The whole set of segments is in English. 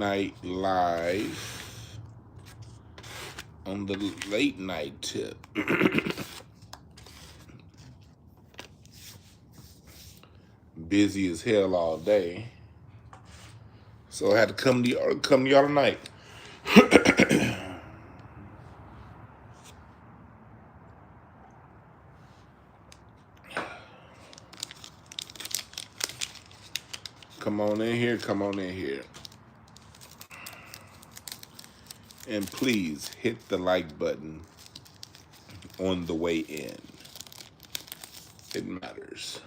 Night live on the late night tip. Busy as hell all day, so I had to come to y'all tonight. Come on in here, come on in here. And please hit the like button on the way in. It matters.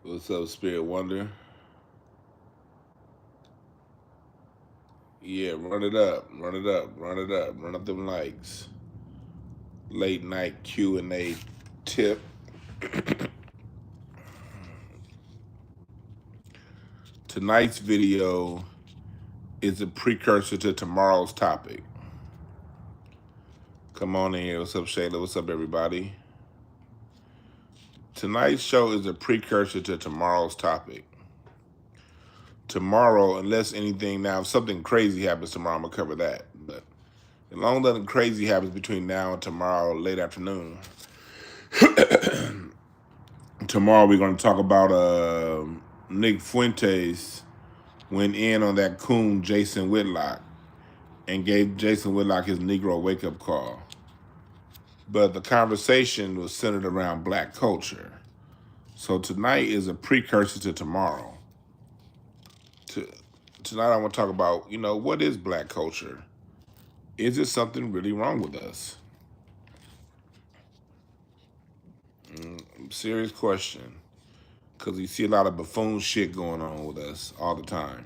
What's up, Spirit Wonder? Yeah, run it up, run it up, run it up, run up them likes. Late night Q&A tip. Tonight's video is a precursor to tomorrow's topic. Come on in here. What's up, Shayla? What's up, everybody? Tonight's show is a precursor to tomorrow's topic. Tomorrow, unless anything now, if something crazy happens tomorrow, I'm going to cover that. But as long as nothing crazy happens between now and tomorrow, late afternoon, tomorrow we're going to talk about Nick Fuentes went in on that coon Jason Whitlock and gave Jason Whitlock his Negro wake-up call. But the conversation was centered around black culture. So tonight is a precursor to tomorrow. Tonight I want to talk about, what is black culture? Is there something really wrong with us? Serious question. Because you see a lot of buffoon shit going on with us all the time.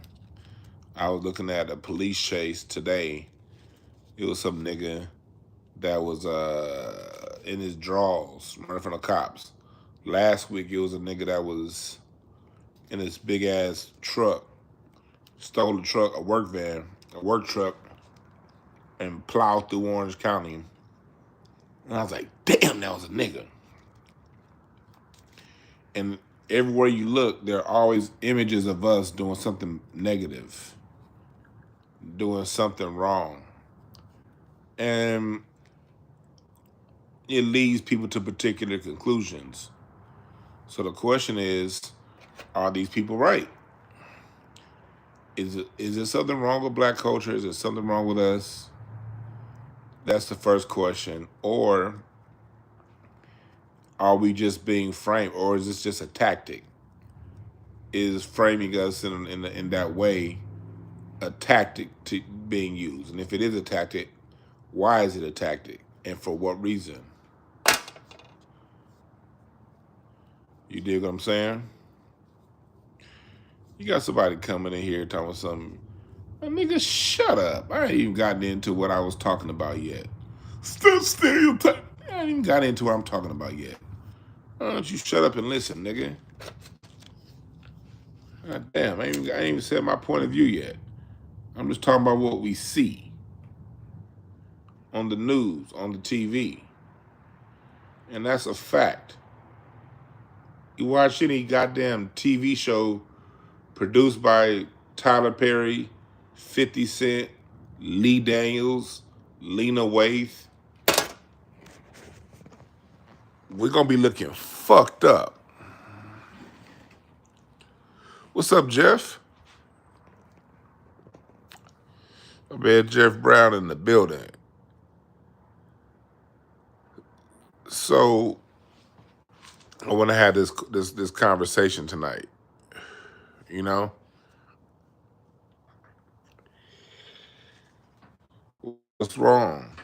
I was looking at a police chase today. It was some nigga that was in his drawers running from the cops. Last week it was a nigga that was in this big ass truck, stole a truck, a work truck, and plowed through Orange County. And I was like, damn, that was a nigga. And everywhere you look, there are always images of us doing something negative, doing something wrong. And it leads people to particular conclusions. So the question is, are these people right? Is there something wrong with black culture? Is there something wrong with us? That's the first question. Or are we just being framed? Or is this just a tactic? Is framing us in that way a tactic to being used? And if it is a tactic, why is it a tactic? And for what reason? You dig what I'm saying? You got somebody coming in here talking something. Nigga, shut up. I ain't even gotten into what I was talking about yet. Still stereotype. I ain't even got into what I'm talking about yet. Why don't you shut up and listen, nigga? God damn, I ain't even said my point of view yet. I'm just talking about what we see on the news, on the TV. And that's a fact. You watch any goddamn TV show produced by Tyler Perry, 50 Cent, Lee Daniels, Lena Waithe, we're going to be looking fucked up. What's up, Jeff? I bet Jeff Brown in the building. So I want to have this conversation tonight. You know? What's wrong?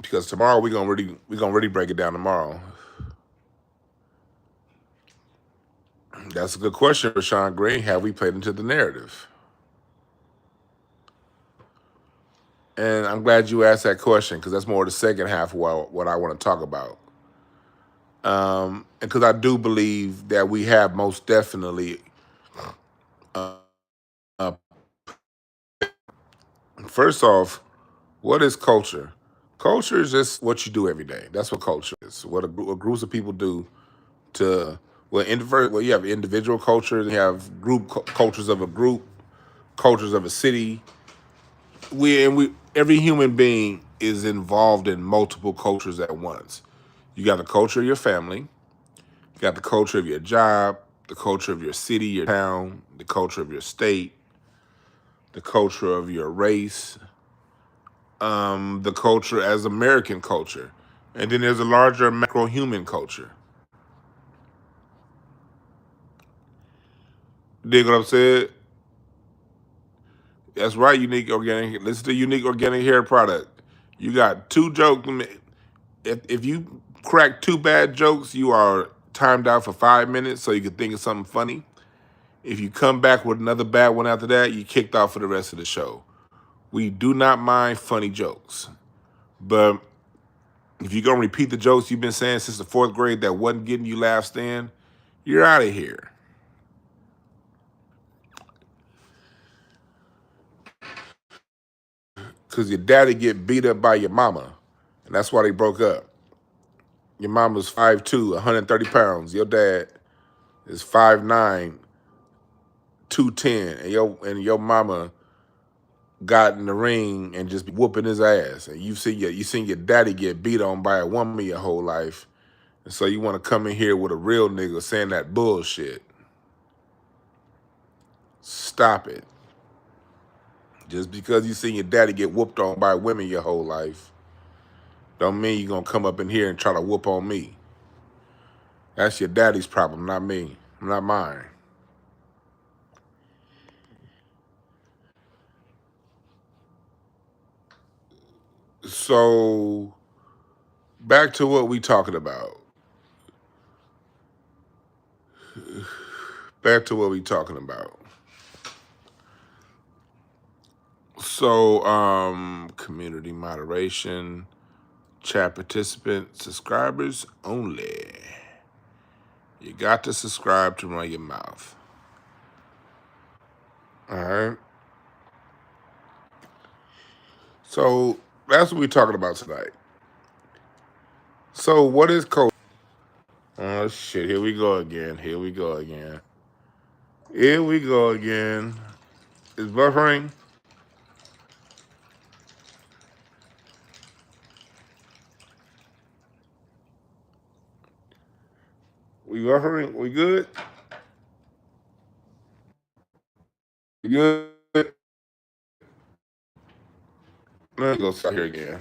Because tomorrow we're gonna really break it down tomorrow. That's a good question, Rashawn Gray. Have we played into the narrative? And I'm glad you asked that question because that's more the second half of what I want to talk about. And because I do believe that we have most definitely. First off, what is culture? Culture is just what you do every day. That's what culture is. What groups of people do to well, you have individual cultures, you have cultures of a group, cultures of a city. We every human being is involved in multiple cultures at once. You got the culture of your family, you got the culture of your job, the culture of your city, your town, the culture of your state, the culture of your race, the culture as American culture. And then there's a larger macro human culture. Dig what I'm saying? That's right, unique organic. Listen to unique organic hair product. You got two jokes. If you crack two bad jokes, you are timed out for 5 minutes so you can think of something funny. If you come back with another bad one after that, you kicked off for the rest of the show. We do not mind funny jokes. But if you're going to repeat the jokes you've been saying since the fourth grade that wasn't getting you laughs then, you're out of here. Because your daddy get beat up by your mama. And that's why they broke up. Your mama's 5'2", 130 pounds. Your dad is 5'9", 210. And your mama got in the ring and just be whooping his ass. And you seen your daddy get beat on by a woman your whole life. And so you want to come in here with a real nigga saying that bullshit. Stop it. Just because you seen your daddy get whooped on by women your whole life, don't mean you're going to come up in here and try to whoop on me. That's your daddy's problem, not me, not mine. So, back to what we talking about. Back to what we talking about. So, community moderation, chat participant, subscribers only. You got to subscribe to run your mouth. All right. So that's what we're talking about tonight. So what is culture? Oh shit! Here we go again. Here we go again. Here we go again. Is buffering? We buffering? We good? We good? Let me go sit out here again.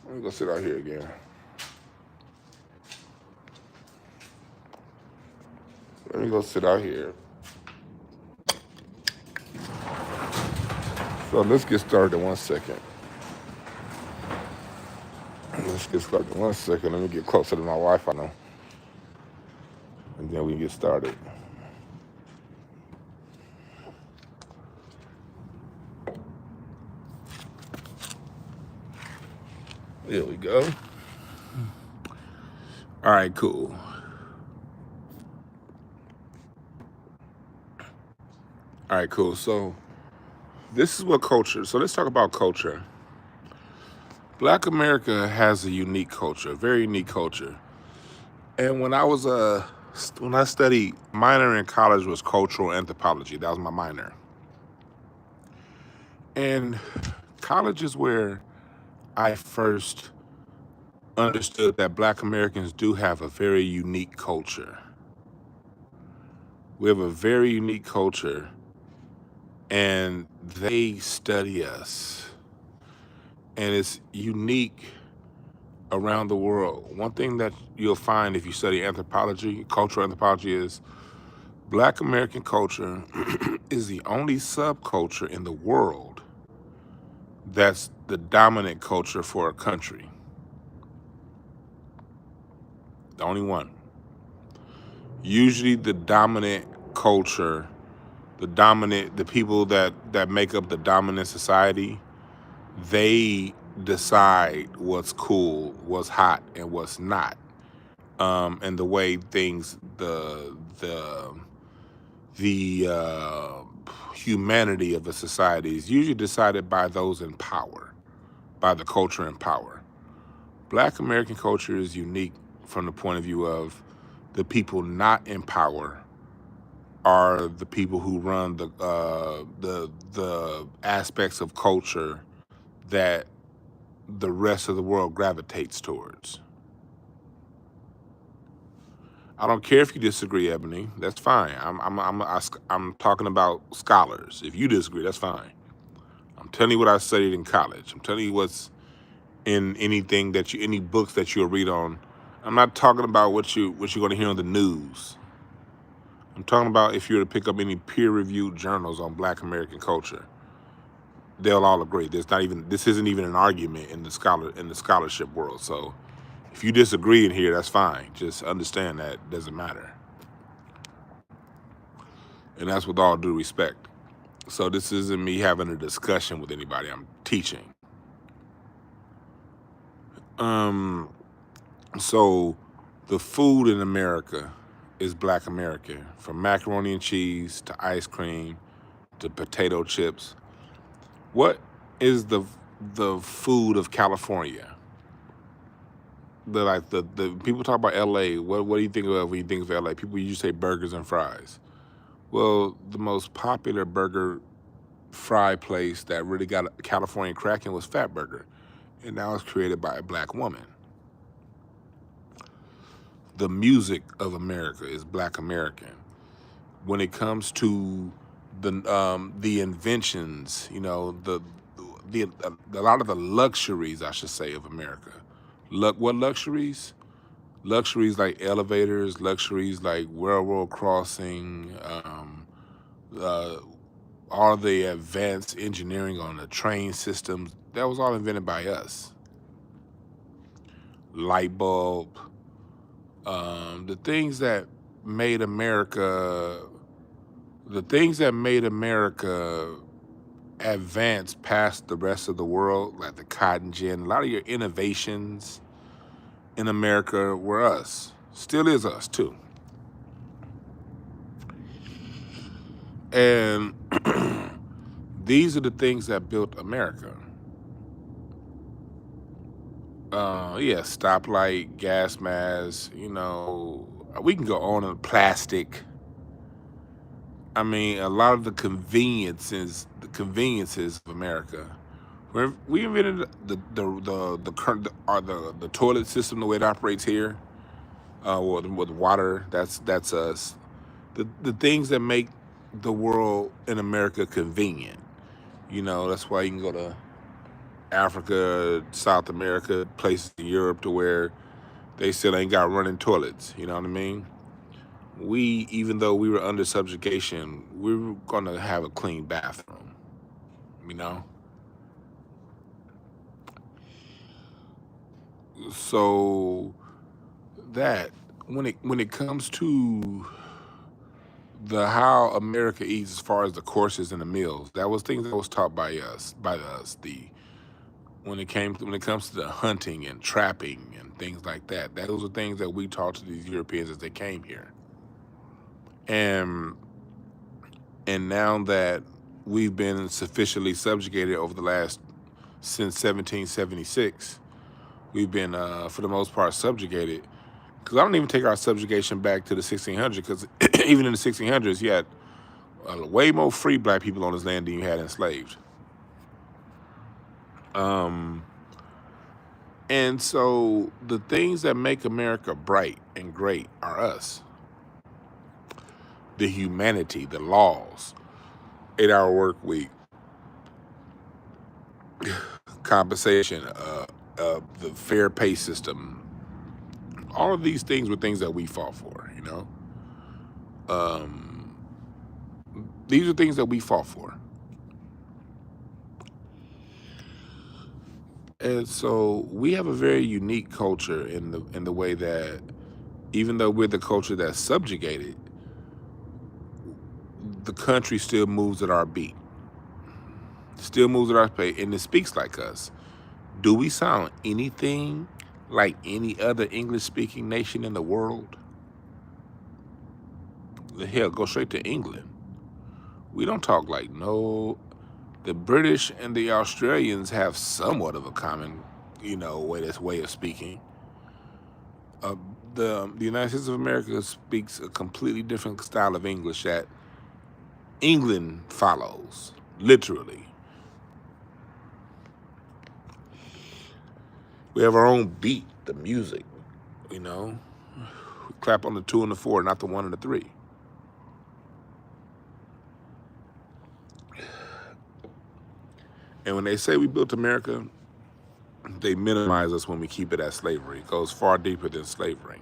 Let me go sit out here again. Let me go sit out here. So let's get started in 1 second. Let's get started in 1 second. Let me get closer to my Wi-Fi now. And then we can get started. There we go. All right, cool. All right, cool. So this is what culture. So let's talk about culture. Black America has a unique culture, a very unique culture. And when I studied, minor in college was cultural anthropology. That was my minor. And college is where I first understood that Black Americans do have a very unique culture. We have a very unique culture, and they study us. And it's unique around the world. One thing that you'll find if you study anthropology, cultural anthropology, is Black American culture is the only subculture in the world that's the dominant culture for a country. The only one. Usually the dominant culture, the people that make up the dominant society, they decide what's cool, what's hot, and what's not. And the way things, the humanity of a society is usually decided by those in power, by the culture in power. Black American culture is unique from the point of view of the people not in power are the people who run the aspects of culture that the rest of the world gravitates towards. I don't care if you disagree, Ebony. That's fine. I'm talking about scholars. If you disagree, that's fine. I'm telling you what I studied in college. I'm telling you what's in any books that you'll read on. I'm not talking about what you're going to hear on the news. I'm talking about if you were to pick up any peer-reviewed journals on Black American culture, they'll all agree. This isn't even an argument in the scholarship world. So if you disagree in here, that's fine. Just understand that it doesn't matter. And that's with all due respect. So this isn't me having a discussion with anybody. I'm teaching. So the food in America is Black American, from macaroni and cheese to ice cream to potato chips. What is the food of California? The people talk about LA. What do you think of when you think of LA? People usually say burgers and fries. Well, the most popular burger fry place that really got California cracking was Fat Burger, and that was created by a Black woman. The music of America is Black American. When it comes to the inventions, you know, a lot of the luxuries, I should say, of America. What luxuries? Luxuries like elevators, luxuries like railroad crossing, all the advanced engineering on the train systems. That was all invented by us. Light bulb, the things that made America advance past the rest of the world, like the cotton gin. A lot of your innovations in America were us. Still is us too. And these are the things that built America. Yeah, stoplight, gas masks, you know, we can go on plastic. I mean, a lot of the conveniences of America. We invented the toilet system the way it operates here, with water. That's us. The things that make the world in America convenient. You know, that's why you can go to Africa, South America, places in Europe to where they still ain't got running toilets. You know what I mean? Even though we were under subjugation, we were gonna have a clean bathroom. You know? So that when it comes to the how America eats as far as the courses and the meals, that was things that was taught by us. When it comes to the hunting and trapping and things like that, those are things that we taught to these Europeans as they came here. And now that we've been sufficiently subjugated since 1776, we've been, for the most part, subjugated. Because I don't even take our subjugation back to the 1600s, because even in the 1600s, you had way more free Black people on this land than you had enslaved. And so the things that make America bright and great are us. The humanity, the laws, 8-hour work week, compensation, the fair pay system. All of these things were things that we fought for, you know? These are things that we fought for. And so we have a very unique culture in the way that even though we're the culture that's subjugated, the country still moves at our beat. Still moves at our pace, and it speaks like us. Do we sound anything like any other English-speaking nation in the world? The hell, go straight to England. We don't talk like the British and the Australians have somewhat of a common way of speaking. The United States of America speaks a completely different style of English that England follows, literally. We have our own beat, the music, We clap on the 2 and the 4, not the 1 and the 3. And when they say we built America, they minimize us when we keep it as slavery. It goes far deeper than slavery.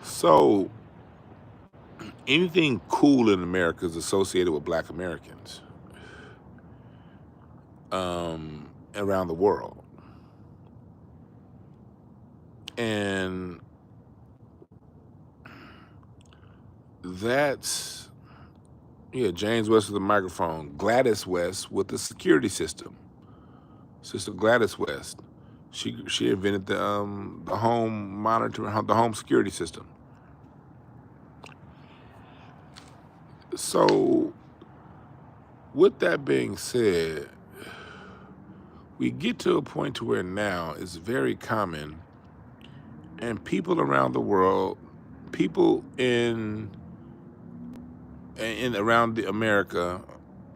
So anything cool in America is associated with Black Americans around the world. And that's, James West with the microphone, Gladys West with the security system. Sister Gladys West, she invented the home monitoring, the home security system. So, with that being said, we get to a point to where now it's very common, and people around the world, people in around America,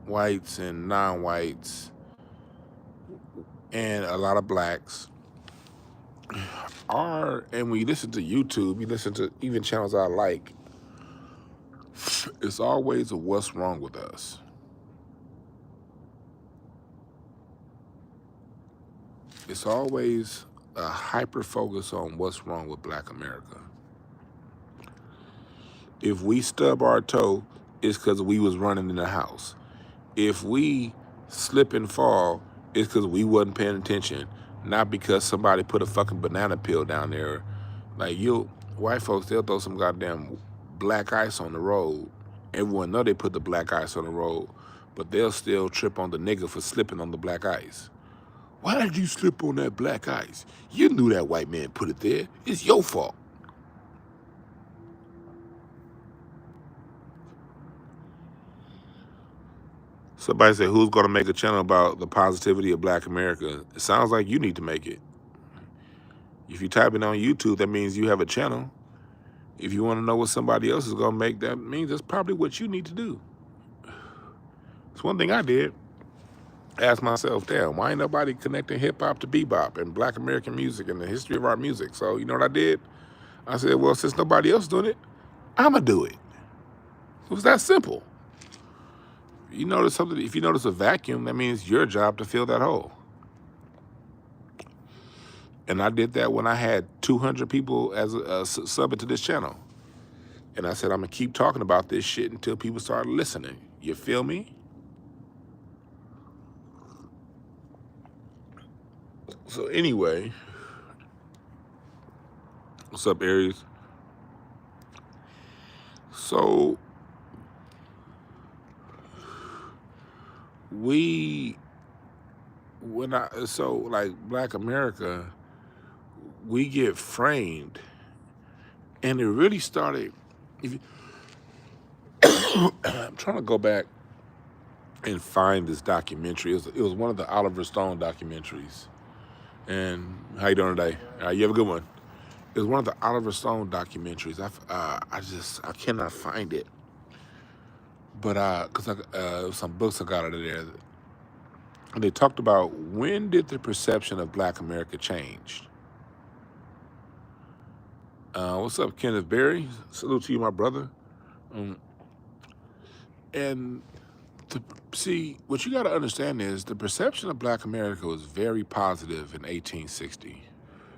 whites and non-whites, and a lot of blacks are, and when you listen to YouTube, you listen to even channels I like, it's always a what's wrong with us. It's always a hyper focus on what's wrong with Black America. If we stub our toe, it's because we was running in the house. If we slip and fall, it's because we wasn't paying attention, not because somebody put a fucking banana peel down there. Like white folks, they'll throw some goddamn black ice on the road. Everyone know they put the black ice on the road, but they'll still trip on the nigga for slipping on the black ice. Why did you slip on that black ice? You knew that white man put it there. It's your fault. Somebody said, who's going to make a channel about the positivity of Black America? It sounds like you need to make it. If you type it on YouTube, that means you have a channel. If you want to know what somebody else is going to make, that means that's probably what you need to do. It's one thing I did. Ask myself, damn, why ain't nobody connecting hip-hop to bebop and Black American music and the history of our music? So you know what I did? I said, well, since nobody else is doing it, I'm going to do it. It was that simple. You notice something? If you notice a vacuum, that means your job to fill that hole. And I did that when I had 200 people as subbing to this channel. And I said, I'm going to keep talking about this shit until people start listening. You feel me? So anyway, what's up, Aries? So like Black America, we get framed, and it really started. I'm trying to go back and find this documentary. It was one of the Oliver Stone documentaries. And how you doing today? You have a good one. It was one of the Oliver Stone documentaries. I cannot find it. But because some books I got out of there, and they talked about when did the perception of Black America change. What's up, Kenneth Berry? Salute to you, my brother. And see, what you got to understand is the perception of Black America was very positive in 1860,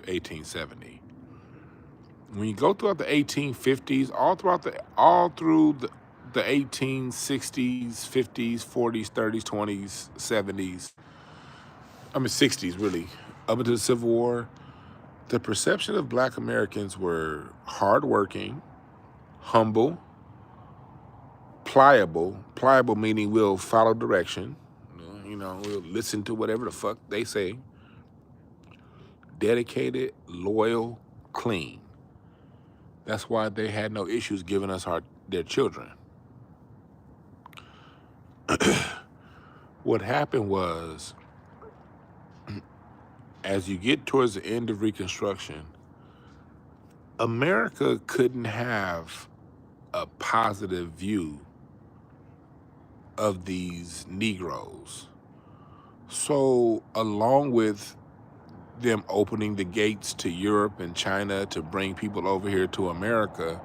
1870. When you go throughout the 1850s, all through the 1860s, 50s, 40s, 30s, 20s, 70s, 60s really, up until the Civil War, the perception of Black Americans were hardworking, humble, pliable meaning we'll follow direction, we'll listen to whatever the fuck they say, dedicated, loyal, clean. That's why they had no issues giving us their children. What happened was as you get towards the end of Reconstruction, America couldn't have a positive view of these Negroes. So along with them opening the gates to Europe and China to bring people over here to America,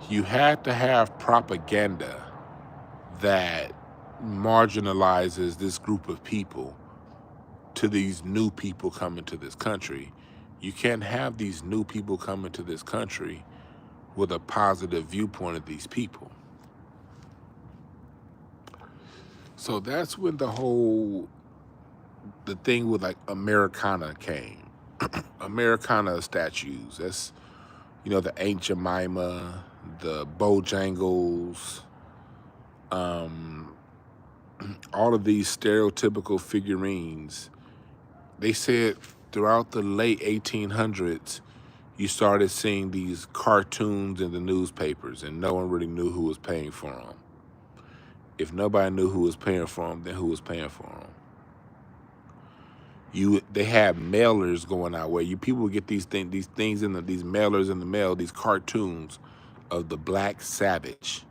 you had to have propaganda that marginalizes this group of people to these new people coming to this country. You can't have these new people coming to this country with a positive viewpoint of these people. So that's when the thing with like Americana came. Americana statues, that's, you know, the Aunt Jemima, the Bojangles, all of these stereotypical figurines. They said throughout the late 1800s, you started seeing these cartoons in the newspapers and no one really knew who was paying for them. If nobody knew who was paying for them, then who was paying for them? They had mailers going out where people would get these things these mailers in the mail, these cartoons of the black savages,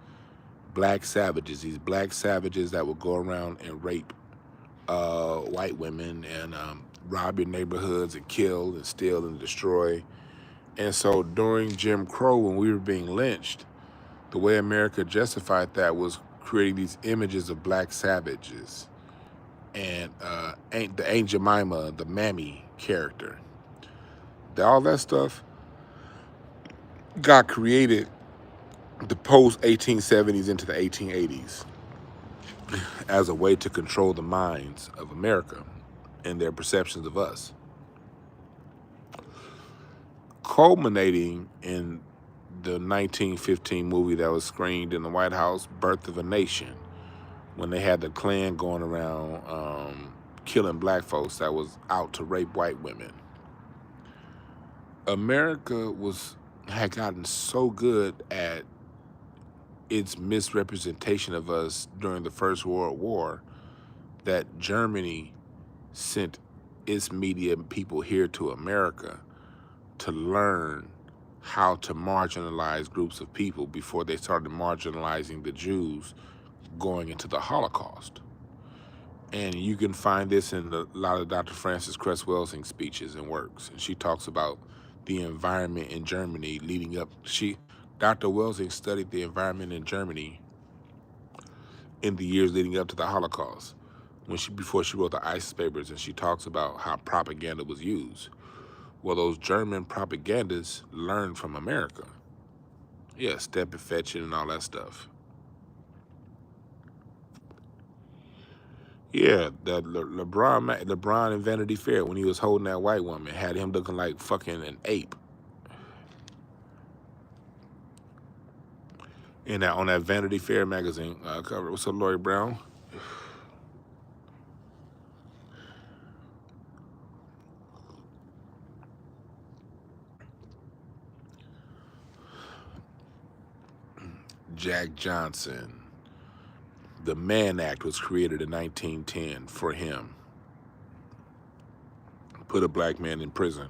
these black savages that would go around and rape white women and rob your neighborhoods and kill and steal and destroy. And so during Jim Crow, when we were being lynched, the way America justified that was creating these images of black savages. And the Aunt Jemima, the Mammy character. All that stuff got created the post-1870s into the 1880s as a way to control the minds of America and their perceptions of us. Culminating in the 1915 movie that was screened in the White House, Birth of a Nation, when they had the Klan going around killing black folks that was out to rape white women. America had gotten so good at its misrepresentation of us during the First World War that Germany sent its media people here to America to learn how to marginalize groups of people before they started marginalizing the Jews going into the Holocaust. And you can find this in a lot of Dr. Frances Cress Welsing's speeches and works. And she talks about the environment in Germany leading up. Dr. Welsing studied the environment in Germany in the years leading up to the Holocaust, before she wrote the ISIS papers, and she talks about how propaganda was used. Well, those German propagandists learned from America. Yeah, step and fetch it and all that stuff. Yeah, that LeBron in Vanity Fair, when he was holding that white woman, had him looking like fucking an ape. On that Vanity Fair magazine cover. What's up, Lori Brown? Jack Johnson. The Mann Act was created in 1910 for him. Put a black man in prison.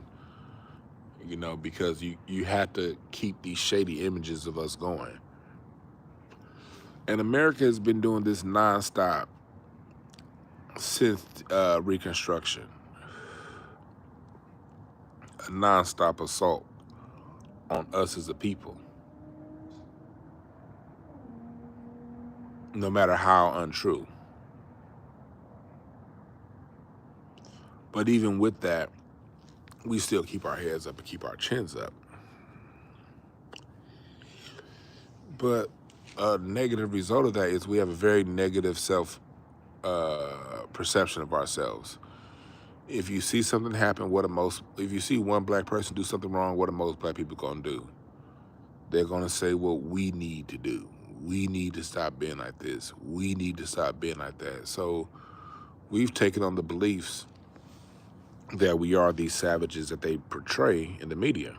You know, because you had to keep these shady images of us going. And America has been doing this nonstop since Reconstruction. A nonstop assault on us as a people. No matter how untrue. But even with that, we still keep our heads up and keep our chins up. But a negative result of that is we have a very negative self perception of ourselves. If you see something happen, if you see one black person do something wrong, what are most black people gonna do? They're gonna say what we need to do. We need to stop being like this. We need to stop being like that. So we've taken on the beliefs that we are these savages that they portray in the media.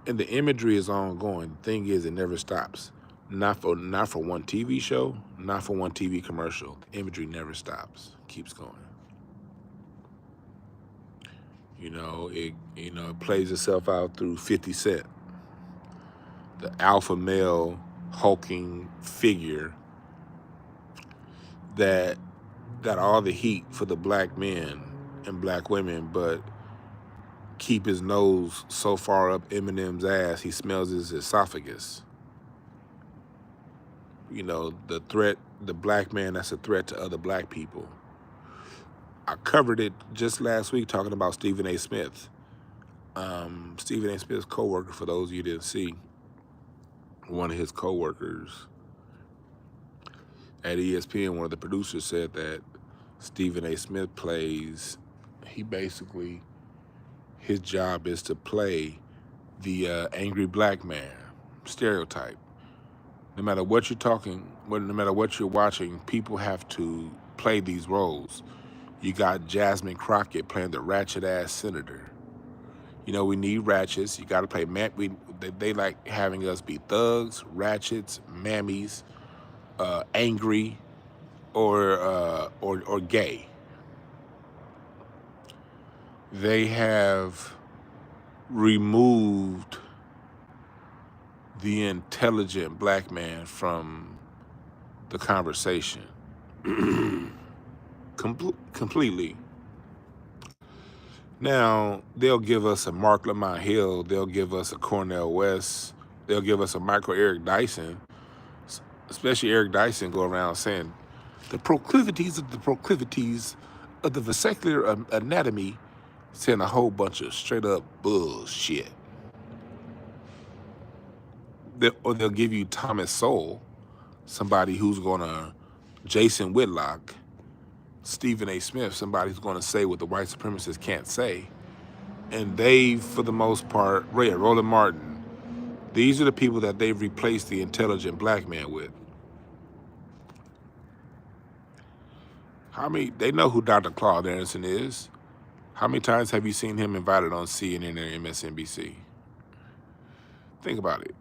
And the imagery is ongoing. The thing is, it never stops. Not for one TV show, not for one TV commercial. The imagery never stops. Keeps going. It plays itself out through 50 Cent, the alpha male hulking figure that got all the heat for the black men and black women, but keep his nose so far up Eminem's ass he smells his esophagus. The black man that's a threat to other black people. I covered it just last week talking about Stephen A. Smith. Stephen A. Smith's co-worker, for those of you who didn't see, one of his co-workers at ESPN, one of the producers, said that Stephen A. Smith his job is to play the angry black man stereotype. No matter what no matter what you're watching, people have to play these roles. You got Jasmine Crockett playing the ratchet-ass senator. We need ratchets. You got to play they like having us be thugs, ratchets, mammies, angry, or gay. They have removed the intelligent black man from the conversation completely. Now, they'll give us a Mark Lamont Hill, they'll give us a Cornel West, they'll give us a Michael Eric Dyson, especially Eric Dyson go around saying, the proclivities of the vesicular anatomy, saying a whole bunch of straight up bullshit. Or they'll give you Thomas Sowell, somebody who's gonna, Jason Whitlock, Stephen A. Smith, somebody who's gonna say what the white supremacists can't say. And they, for the most part, Roland Martin, these are the people that they've replaced the intelligent black man with. They know who Dr. Claude Anderson is. How many times have you seen him invited on CNN and MSNBC? Think about it.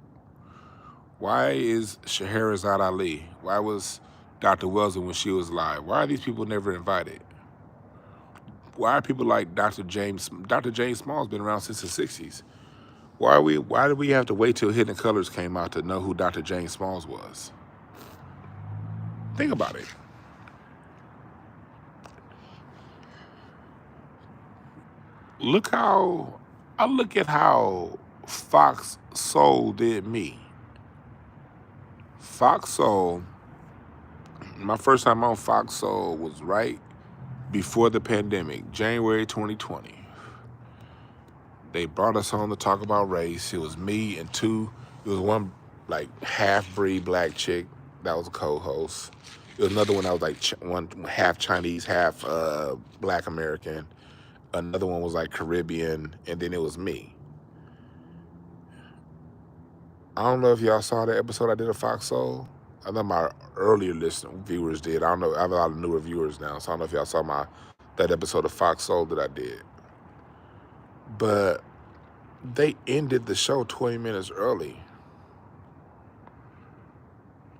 Why is Scheherazade Ali? Why was Dr. Wellesley when she was alive? Why are these people never invited? Why are people like Dr. James Small's been around since the 60s? Why did we have to wait till Hidden Colors came out to know who Dr. James Smalls was? Think about it. Look at how Fox Soul did me. Fox Soul, my first time on Fox Soul was right before the pandemic, January 2020. They brought us on to talk about race. It was me and it was one like half-breed black chick that was a co-host. It was another one that was like one half Chinese, half black American. Another one was like Caribbean, and then it was me. I don't know if y'all saw the episode I did of Fox Soul. I know my earlier viewers did. I don't know. I have a lot of newer viewers now, so I don't know if y'all saw that episode of Fox Soul that I did. But they ended the show 20 minutes early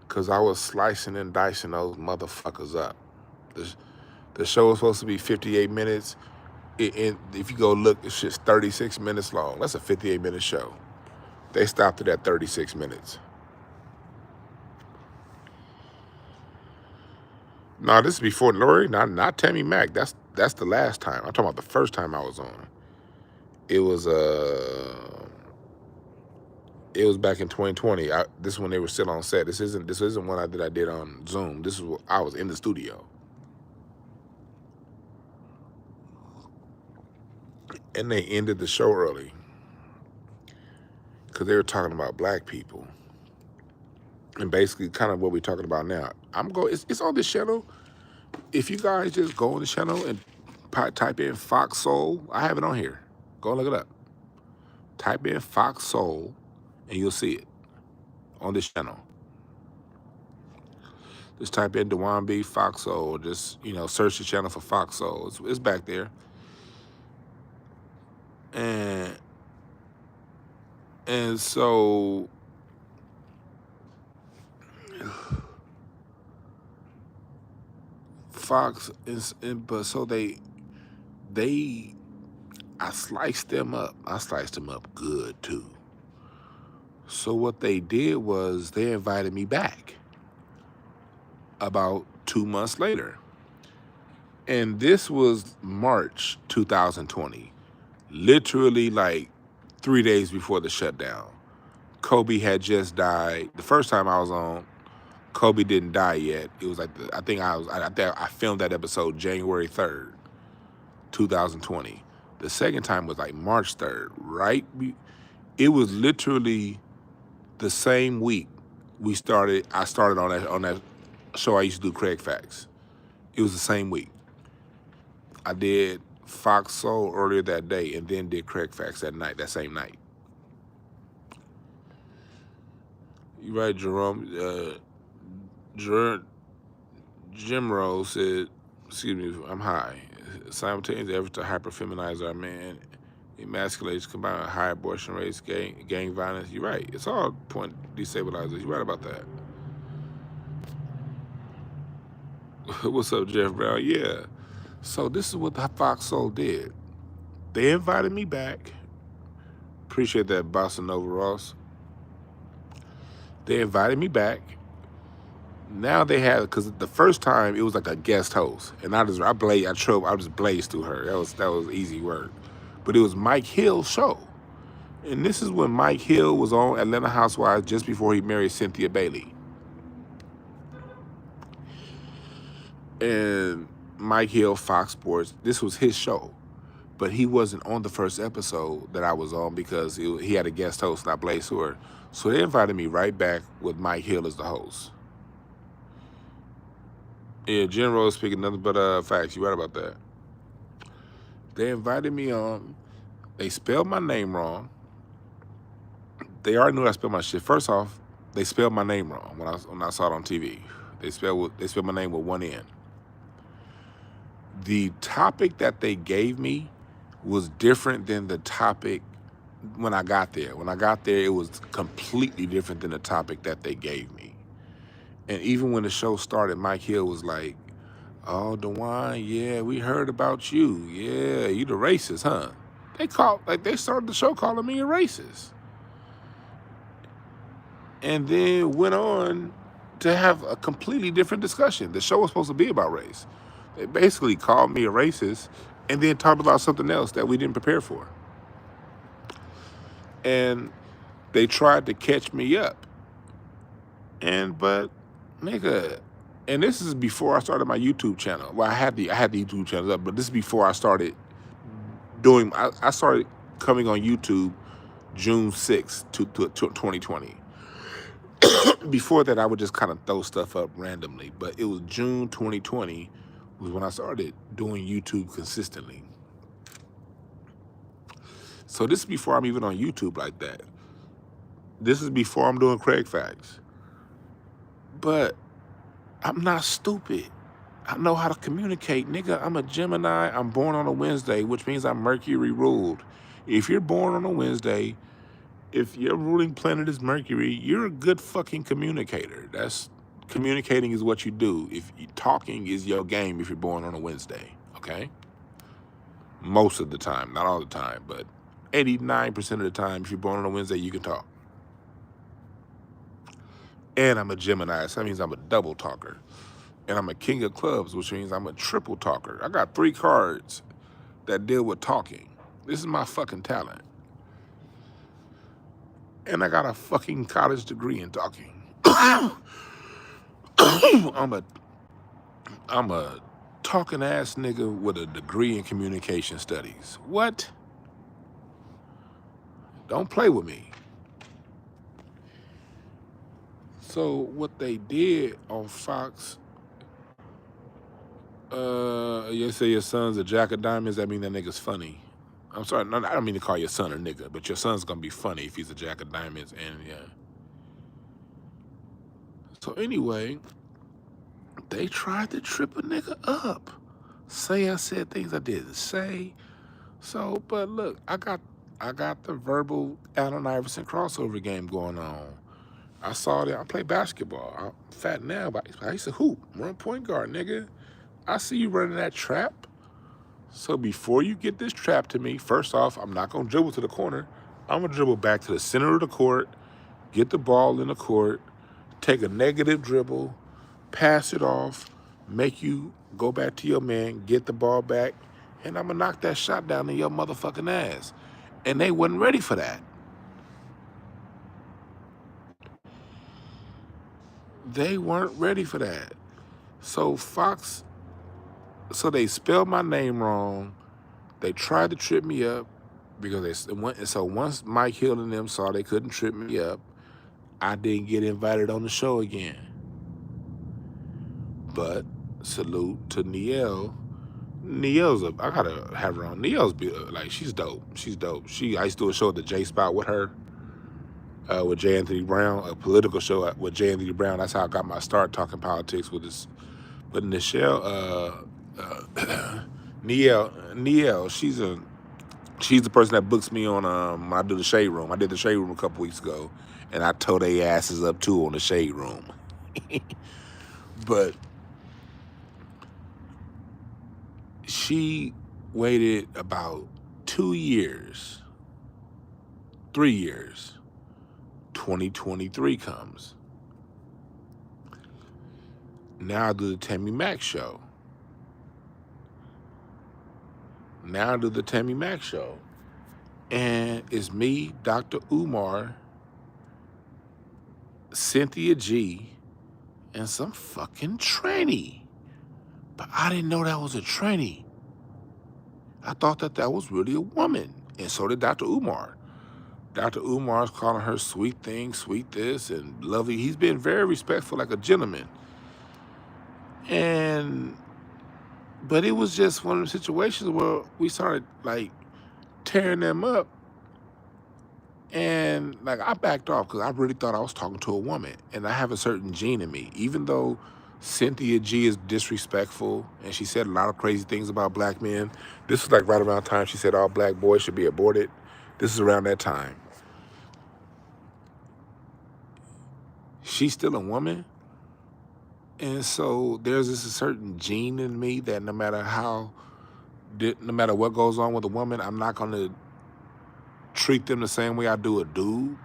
because I was slicing and dicing those motherfuckers up. The show was supposed to be 58 minutes. If you go look, it's just 36 minutes long. That's a 58-minute show. They stopped it at 36 minutes. No, this is before Lori, not Tammy Mack. That's the last time. I'm talking about the first time I was on. It was back in 2020. This is when they were still on set. This isn't one that I did on Zoom. This is what I was in the studio. And they ended the show early because they were talking about black people. And basically kind of what we're talking about now. It's on this channel. If you guys just go on the channel and type in Fox Soul, I have it on here. Go look it up. Type in Fox Soul and you'll see it on this channel. Just type in Dewan B. Fox Soul. Just, search the channel for Fox Soul. It's back there. And so Fox is, but so they I sliced them up. I sliced them up good too. So what they did was they invited me back about 2 months later. And this was March 2020, literally like 3 days before the shutdown. Kobe had just died. The first time I was on, Kobe didn't die yet. It was like, I filmed that episode January 3rd, 2020. The second time was like March 3rd, right? It was literally the same week I started on that show I used to do, Craig Facts. It was the same week. I did Fox Soul earlier that day and then did Craig Facts that same night. You right, Jerome. Jim Rose said, excuse me, I'm high. Simultaneous effort to hyper-feminize our man, emasculates combined with high abortion rates, gang violence. You're right. It's all point destabilizers. You're right about that. What's up, Jeff Brown? Yeah. So this is what the Fox Soul did. They invited me back. Appreciate that, Bossa Nova Ross. They invited me back. Now they had, because the first time it was like a guest host, and I just blazed through her. That was easy work. But it was Mike Hill's show. And this is when Mike Hill was on Atlanta Housewives just before he married Cynthia Bailey. And Mike Hill, Fox Sports, this was his show. But he wasn't on the first episode that I was on because he had a guest host, not Blaze Stewart. So they invited me right back with Mike Hill as the host. Yeah, Jen Rose speaking nothing but facts. You right about that. They invited me on. They spelled my name wrong. They already knew I spelled my shit. First off, they spelled my name wrong when I saw it on TV. They spelled my name with one N. The topic that they gave me was different than the topic when I got there. When I got there, it was completely different than the topic that they gave me. And even when the show started, Mike Hill was like, "Oh, DeWine, yeah, we heard about you. Yeah, you the racist, huh?" They started the show calling me a racist. And then went on to have a completely different discussion. The show was supposed to be about race. They basically called me a racist and then talked about something else that we didn't prepare for. And they tried to catch me up. But nigga, and this is before I started my YouTube channel. Well, I had the YouTube channel up, but this is before I started doing. I started coming on YouTube June 6th, 2020. Before that, I would just kind of throw stuff up randomly. But it was June 2020 was when I started doing YouTube consistently. So this is before I'm even on YouTube like that. This is before I'm doing Craig Facts. But I'm not stupid. I know how to communicate. Nigga, I'm a Gemini. I'm born on a Wednesday, which means I'm Mercury ruled. If you're born on a Wednesday, if your ruling planet is Mercury, you're a good fucking communicator. Communicating is what you do. Talking is your game if you're born on a Wednesday, okay? Most of the time, not all the time, but 89% of the time, if you're born on a Wednesday, you can talk. And I'm a Gemini, so that means I'm a double talker. And I'm a king of clubs, which means I'm a triple talker. I got 3 cards that deal with talking. This is my fucking talent. And I got a fucking college degree in talking. I'm a talking ass nigga with a degree in communication studies. What? Don't play with me. So what they did on Fox, you say your son's a jack of diamonds, that mean that nigga's funny. I'm sorry, no, I don't mean to call your son a nigga, but your son's gonna be funny if he's a jack of diamonds, and yeah. So anyway, they tried to trip a nigga up. Say I said things I didn't say. So, but look, I got the verbal Allen Iverson crossover game going on. I saw that. I play basketball. I'm fat now, but I used to hoop. Run point guard, nigga. I see you running that trap. So before you get this trap to me, first off, I'm not going to dribble to the corner. I'm going to dribble back to the center of the court, get the ball in the court, take a negative dribble, pass it off, make you go back to your man, get the ball back, and I'm going to knock that shot down in your motherfucking ass. And they wasn't ready for that. They weren't ready for that. So they spelled my name wrong. They tried to trip me up because so once Mike Hill and them saw they couldn't trip me up, I didn't get invited on the show again. But salute to Nielle. I gotta have her on. Nielle's she's dope. She's dope. I used to do a show at the J Spot with her, with J. Anthony Brown, a political show with J. Anthony Brown. That's how I got my start talking politics with this. But Nielle, she's the person that books me on when I do the Shade Room. I did the Shade Room a couple weeks ago, and I tore their asses up too on the Shade Room. But she waited about 2 years, 3 years. 2023 comes. Now I do the Tammy Mack show. And it's me, Dr. Umar, Cynthia G, and some fucking tranny. But I didn't know that was a tranny. I thought that was really a woman. And so did Dr. Umar. Dr. Umar's calling her sweet thing, sweet this, and lovely. He's been very respectful, like a gentleman. But it was just one of the situations where we started tearing them up. And I backed off because I really thought I was talking to a woman. And I have a certain gene in me. Even though Cynthia G is disrespectful and she said a lot of crazy things about black men, this was right around the time she said all black boys should be aborted. This is around that time. She's still a woman. And so there's a certain gene in me that no matter what goes on with a woman, I'm not going to treat them the same way I do a dude.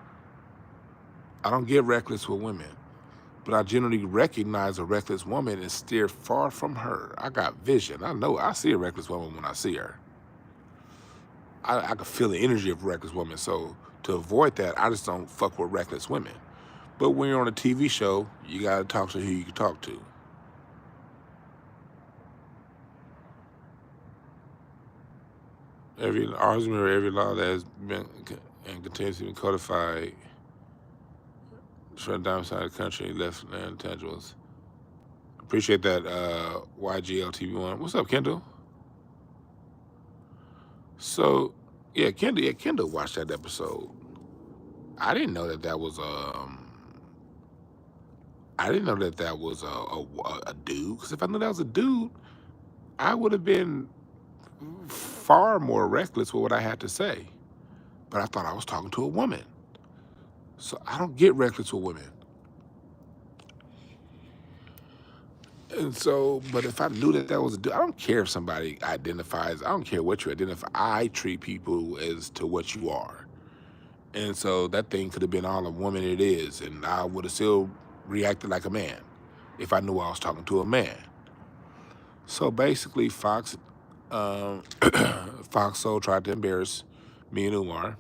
I don't get reckless with women, but I generally recognize a reckless woman and steer far from her. I got vision. I see a reckless woman when I see her. I can feel the energy of a reckless woman. So to avoid that, I just don't fuck with reckless women. But when you're on a TV show, you got to talk to who you can talk to. Every argument or every law that has been and continues to be codified shut down inside the country, left land intangibles. Appreciate that, YGLTV1. What's up, Kendall? So, yeah, Kendall watched that episode. I didn't know that was a dude. Because if I knew that was a dude, I would have been far more reckless with what I had to say. But I thought I was talking to a woman. So I don't get reckless with women. And so, but if I knew that was a dude, I don't care if somebody identifies. I don't care what you identify. I treat people as to what you are. And so that thing could have been all a woman it is, and I would have still reacted like a man if I knew I was talking to a man. So basically, Fox Soul tried to embarrass me and Umar.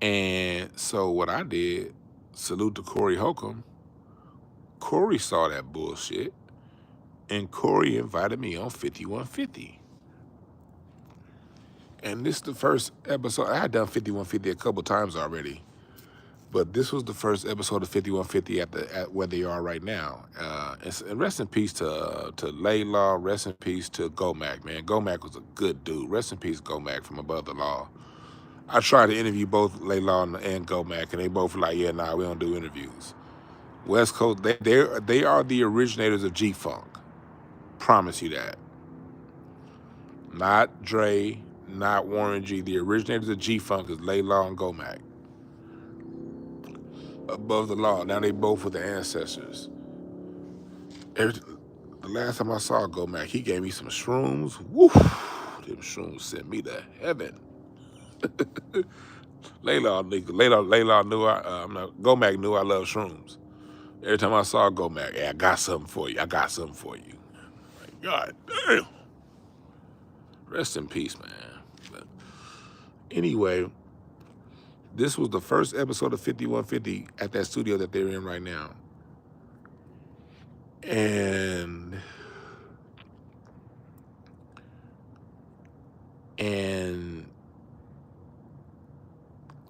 And so what I did, salute to Corey Holcomb. Corey saw that bullshit, and Corey invited me on 5150. And this is the first episode. I had done 5150 a couple times already, but this was the first episode of 5150 at where they are right now. And rest in peace to Laylaw. Rest in peace to Gomac, man. Gomac was a good dude. Rest in peace, Gomac from Above the Law. I tried to interview both Laylaw and Gomac, and they both were like, yeah, nah, we don't do interviews. West Coast, they are the originators of G-Funk. Promise you that. Not Dre, not Warren G. The originators of G-Funk is Laylaw and Gomac. Above the Law. Now they both were the ancestors. A The last time I saw Go Mac, he gave me some shrooms. Woo! Them shrooms sent me to heaven. Layla knew Go Mac knew I love shrooms. Every time I saw Go Mac, hey, I got something for you. I got something for you. Like, God damn. Rest in peace, man. But anyway, this was the first episode of 5150 at that studio that they're in right now. And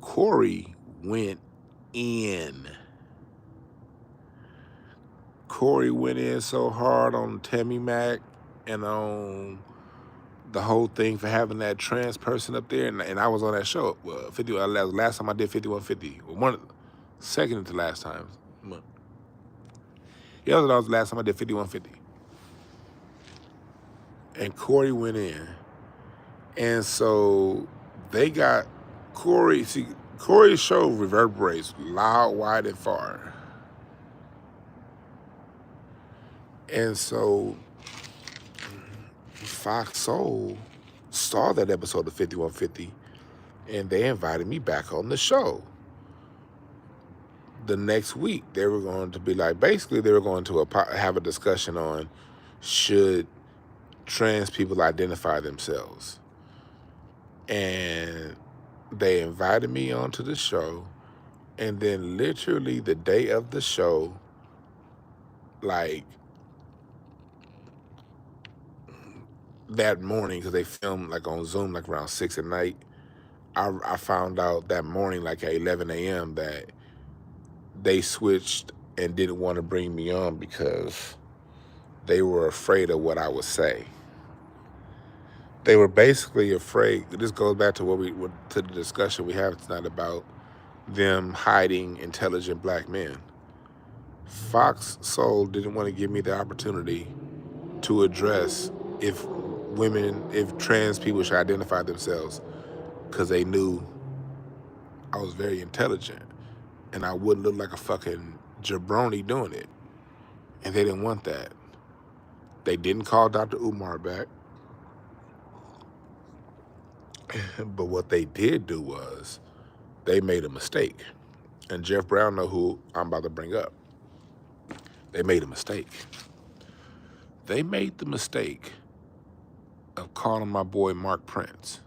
Corey went in. Corey went in so hard on Tammy Mac and on the whole thing for having that trans person up there, and I was on that show. 50. Last time I did 5150. Second to last time. Yeah, that was the last time I did 5150. And Corey went in, and so they got Corey. See, Corey's show reverberates loud, wide, and far, and so Fox Soul saw that episode of 5150, and they invited me back on the show. The next week, they were going to be like, basically, they were going to have a discussion on should trans people identify themselves. And they invited me onto the show, and then literally the day of the show, like that morning, because they filmed like on Zoom like around 6 at night, I found out that morning like at 11 a.m. that they switched and didn't want to bring me on because they were afraid of what I would say. They were basically afraid. This goes back to to the discussion we have tonight about them hiding intelligent black men. Fox Soul didn't want to give me the opportunity to address if trans people should identify themselves, because they knew I was very intelligent and I wouldn't look like a fucking jabroni doing it. And they didn't want that. They didn't call Dr. Umar back. But what they did do was they made a mistake. And Jeff Brown know who I'm about to bring up. They made a mistake. They made the mistake of calling my boy Mark Prince.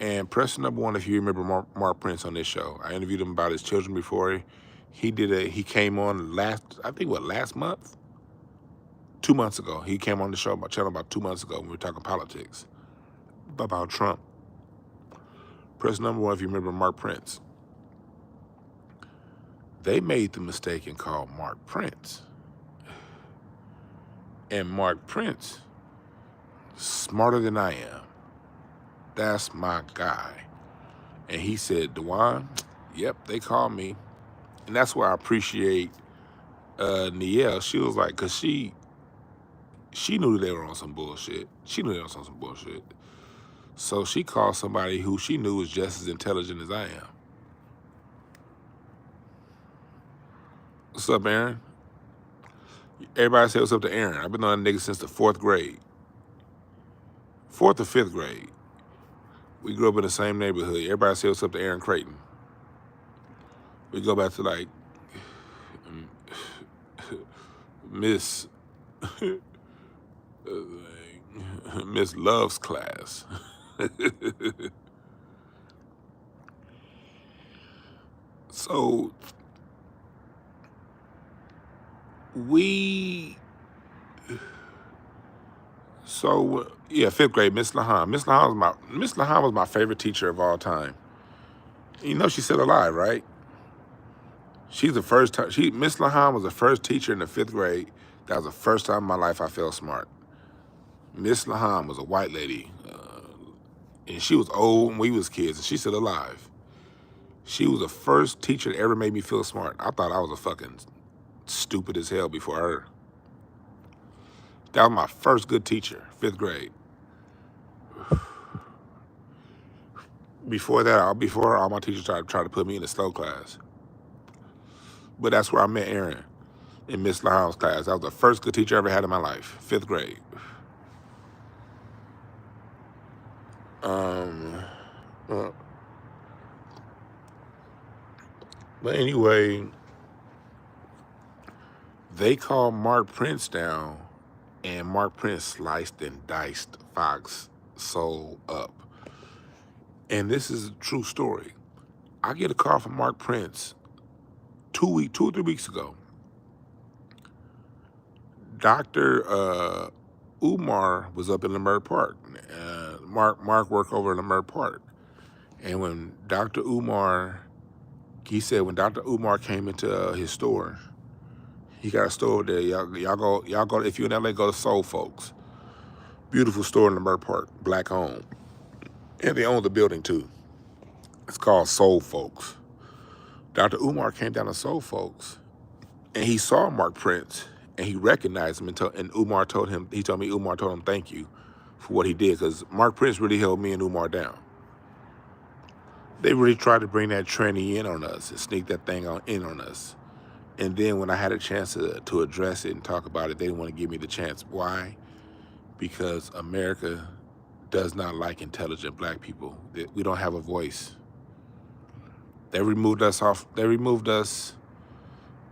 And press number one, if you remember Mark Prince on this show. I interviewed him about his children before. He came on last month? 2 months ago. He came on the show, my channel about 2 months ago when we were talking politics about Trump. Press number one if you remember Mark Prince. They made the mistake and called Mark Prince. And Mark Prince, smarter than I am. That's my guy. And he said, Dewan, yep, they called me. And that's why I appreciate Nielle. She was like, because she knew they were on some bullshit. So she called somebody who she knew was just as intelligent as I am. What's up, Aaron? Everybody say what's up to Aaron. I've been on that nigga since the 4th grade. 4th or 5th grade. We grew up in the same neighborhood. Everybody say what's up to Aaron Creighton. We go back to like Miss Love's class. So yeah, 5th grade, Miss Lahan. Miss Lahan was my favorite teacher of all time. You know she's still alive, right? She's the first time. Miss Lahan was the first teacher in the 5th grade. That was the first time in my life I felt smart. Miss Lahan was a white lady, and she was old when we was kids, and she's still alive. She was the first teacher that ever made me feel smart. I thought I was a fucking stupid as hell before her. That was my first good teacher, 5th grade. Before all my teachers tried to put me in a slow class. But that's where I met Aaron. in Miss Laham's class. That was the first good teacher I ever had in my life, 5th grade. Uh, but anyway, they called Mark Prince down, and Mark Prince sliced and diced Fox soul up. And this is a true story. I get a call from Mark Prince 2 or 3 weeks ago. Dr. Umar was up in Lamert Park. Mark worked over in Lamert Park. And when Dr. Umar, he said when Dr. Umar came into his store, he got a store there. Y'all go. If you're in LA, go to Soul Folks. Beautiful store in Lamert Park, black owned, and they own the building too. It's called Soul Folks. Dr. Umar came down to Soul Folks, and he saw Mark Prince, and he recognized him. And Umar told him, Umar told him thank you for what he did, because Mark Prince really held me and Umar down. They really tried to bring that tranny in on us and sneak that thing in on us. And then when I had a chance to address it and talk about it, they didn't want to give me the chance. Why? Because America does not like intelligent black people. We don't have a voice. They removed us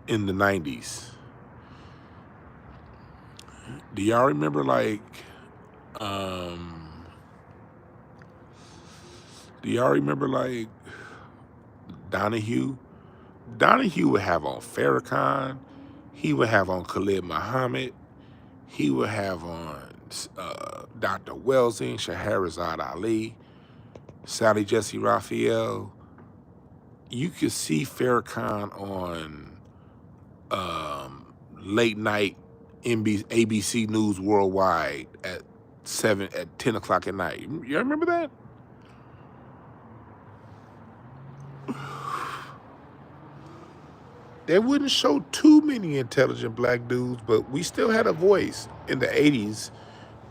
in the 90s. Do y'all remember Donahue? Donahue would have on Farrakhan. He would have on Khalid Muhammad. He would have on Dr. Welsing, Scheherazade Ali, Sally Jesse Raphael. You could see Farrakhan on late night ABC News Worldwide at 10 o'clock at night. You remember that? They wouldn't show too many intelligent black dudes, but we still had a voice in the 80s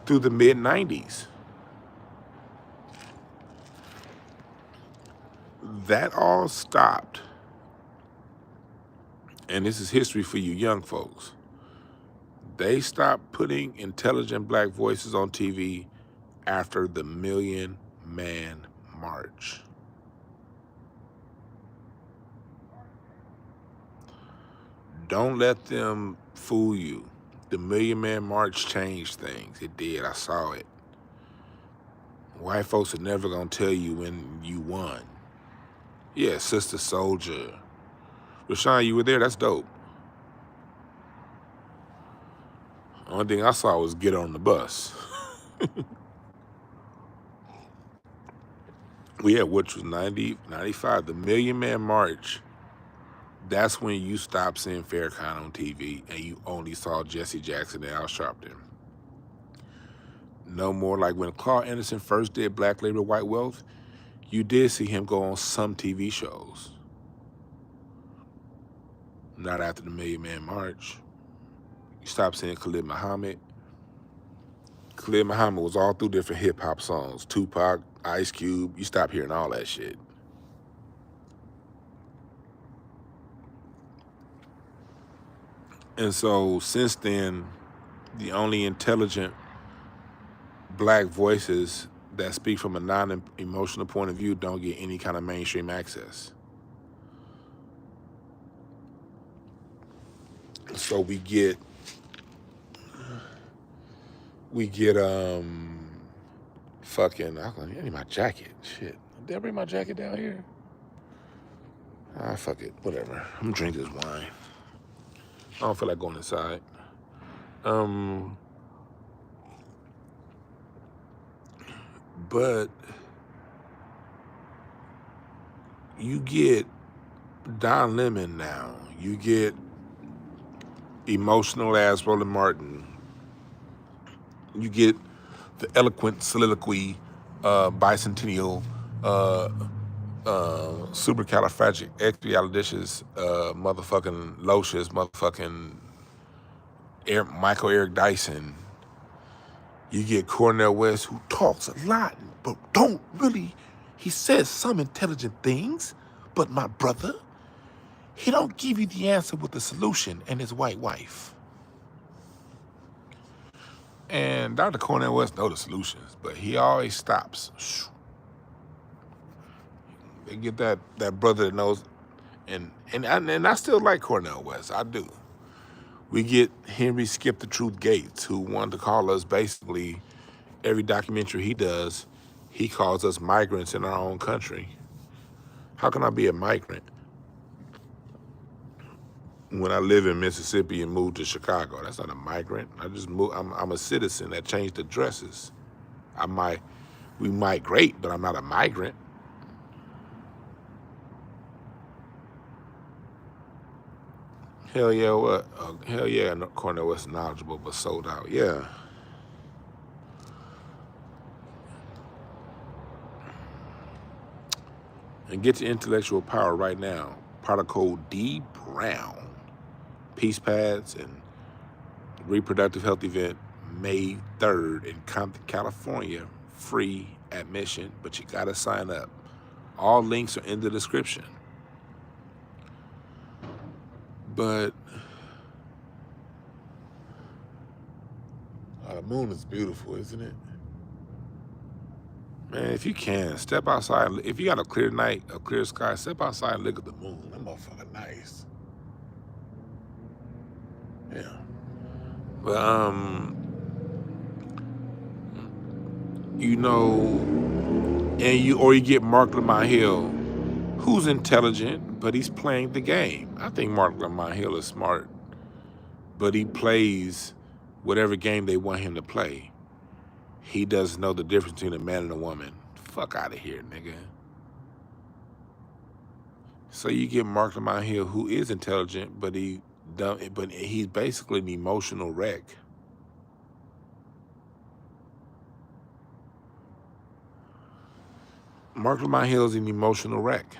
through the mid 90s. That all stopped. And this is history for you young folks. They stopped putting intelligent black voices on TV after the Million Man March. Don't let them fool you. The Million Man March changed things. It did. I saw it. White folks are never going to tell you when you won. Yeah, Sister Soldier. Rashawn, you were there? That's dope. Only thing I saw was Get on the Bus. Yeah, which was 90, 95. The Million Man March. That's when you stopped seeing Farrakhan on TV and you only saw Jesse Jackson and Al Sharpton. No more. Like when Claude Anderson first did Black Labor, White Wealth, you did see him go on some TV shows. Not after the Million Man March. You stopped seeing Khalid Muhammad. Khalid Muhammad was all through different hip hop songs. Tupac, Ice Cube. You stopped hearing all that shit. And so since then, the only intelligent black voices that speak from a non-emotional point of view don't get any kind of mainstream access. So we get fucking, I need my jacket. Shit. Did I bring my jacket down here? Ah, fuck it. Whatever. I'm gonna drink this wine. I don't feel like going inside. But you get Don Lemon now. You get emotional ass Roland Martin. You get the eloquent soliloquy, bicentennial, supercalifragilisticexpialidocious, motherfucking Locious, motherfucking Michael Eric Dyson. You get Cornel West, who talks a lot, but don't really. He says some intelligent things, but my brother, He don't give you the answer with the solution and his white wife. And Dr. Cornel West knows the solutions, but he always stops. They get that brother that knows, and I still like Cornel West, I do. We get Henry Skip the Truth Gates, who wanted to call us basically, every documentary he does, he calls us migrants in our own country. How can I be a migrant when I live in Mississippi and moved to Chicago? That's not a migrant. I just moved. I'm a citizen that changed addresses. We migrate, but I'm not a migrant. Hell yeah, what? Hell yeah, Cornel West knowledgeable, but sold out. Yeah. And get your intellectual power right now. Product code D Brown. Peace Pads and Reproductive Health Event May 3rd in Compton, California. Free admission, but you gotta sign up. All links are in the description. But the moon is beautiful, isn't it? Man, if you can, step outside. If you got a clear night, a clear sky, step outside and look at the moon. That motherfucker nice. Yeah. But you know, or you get Mark Lamont Hill, who's intelligent, but he's playing the game. I think Mark Lamont Hill is smart, but he plays whatever game they want him to play. He doesn't know the difference between a man and a woman. Fuck out of here, nigga. So you get Mark Lamont Hill, who is intelligent, but he's basically an emotional wreck. Mark Lamont Hill is an emotional wreck.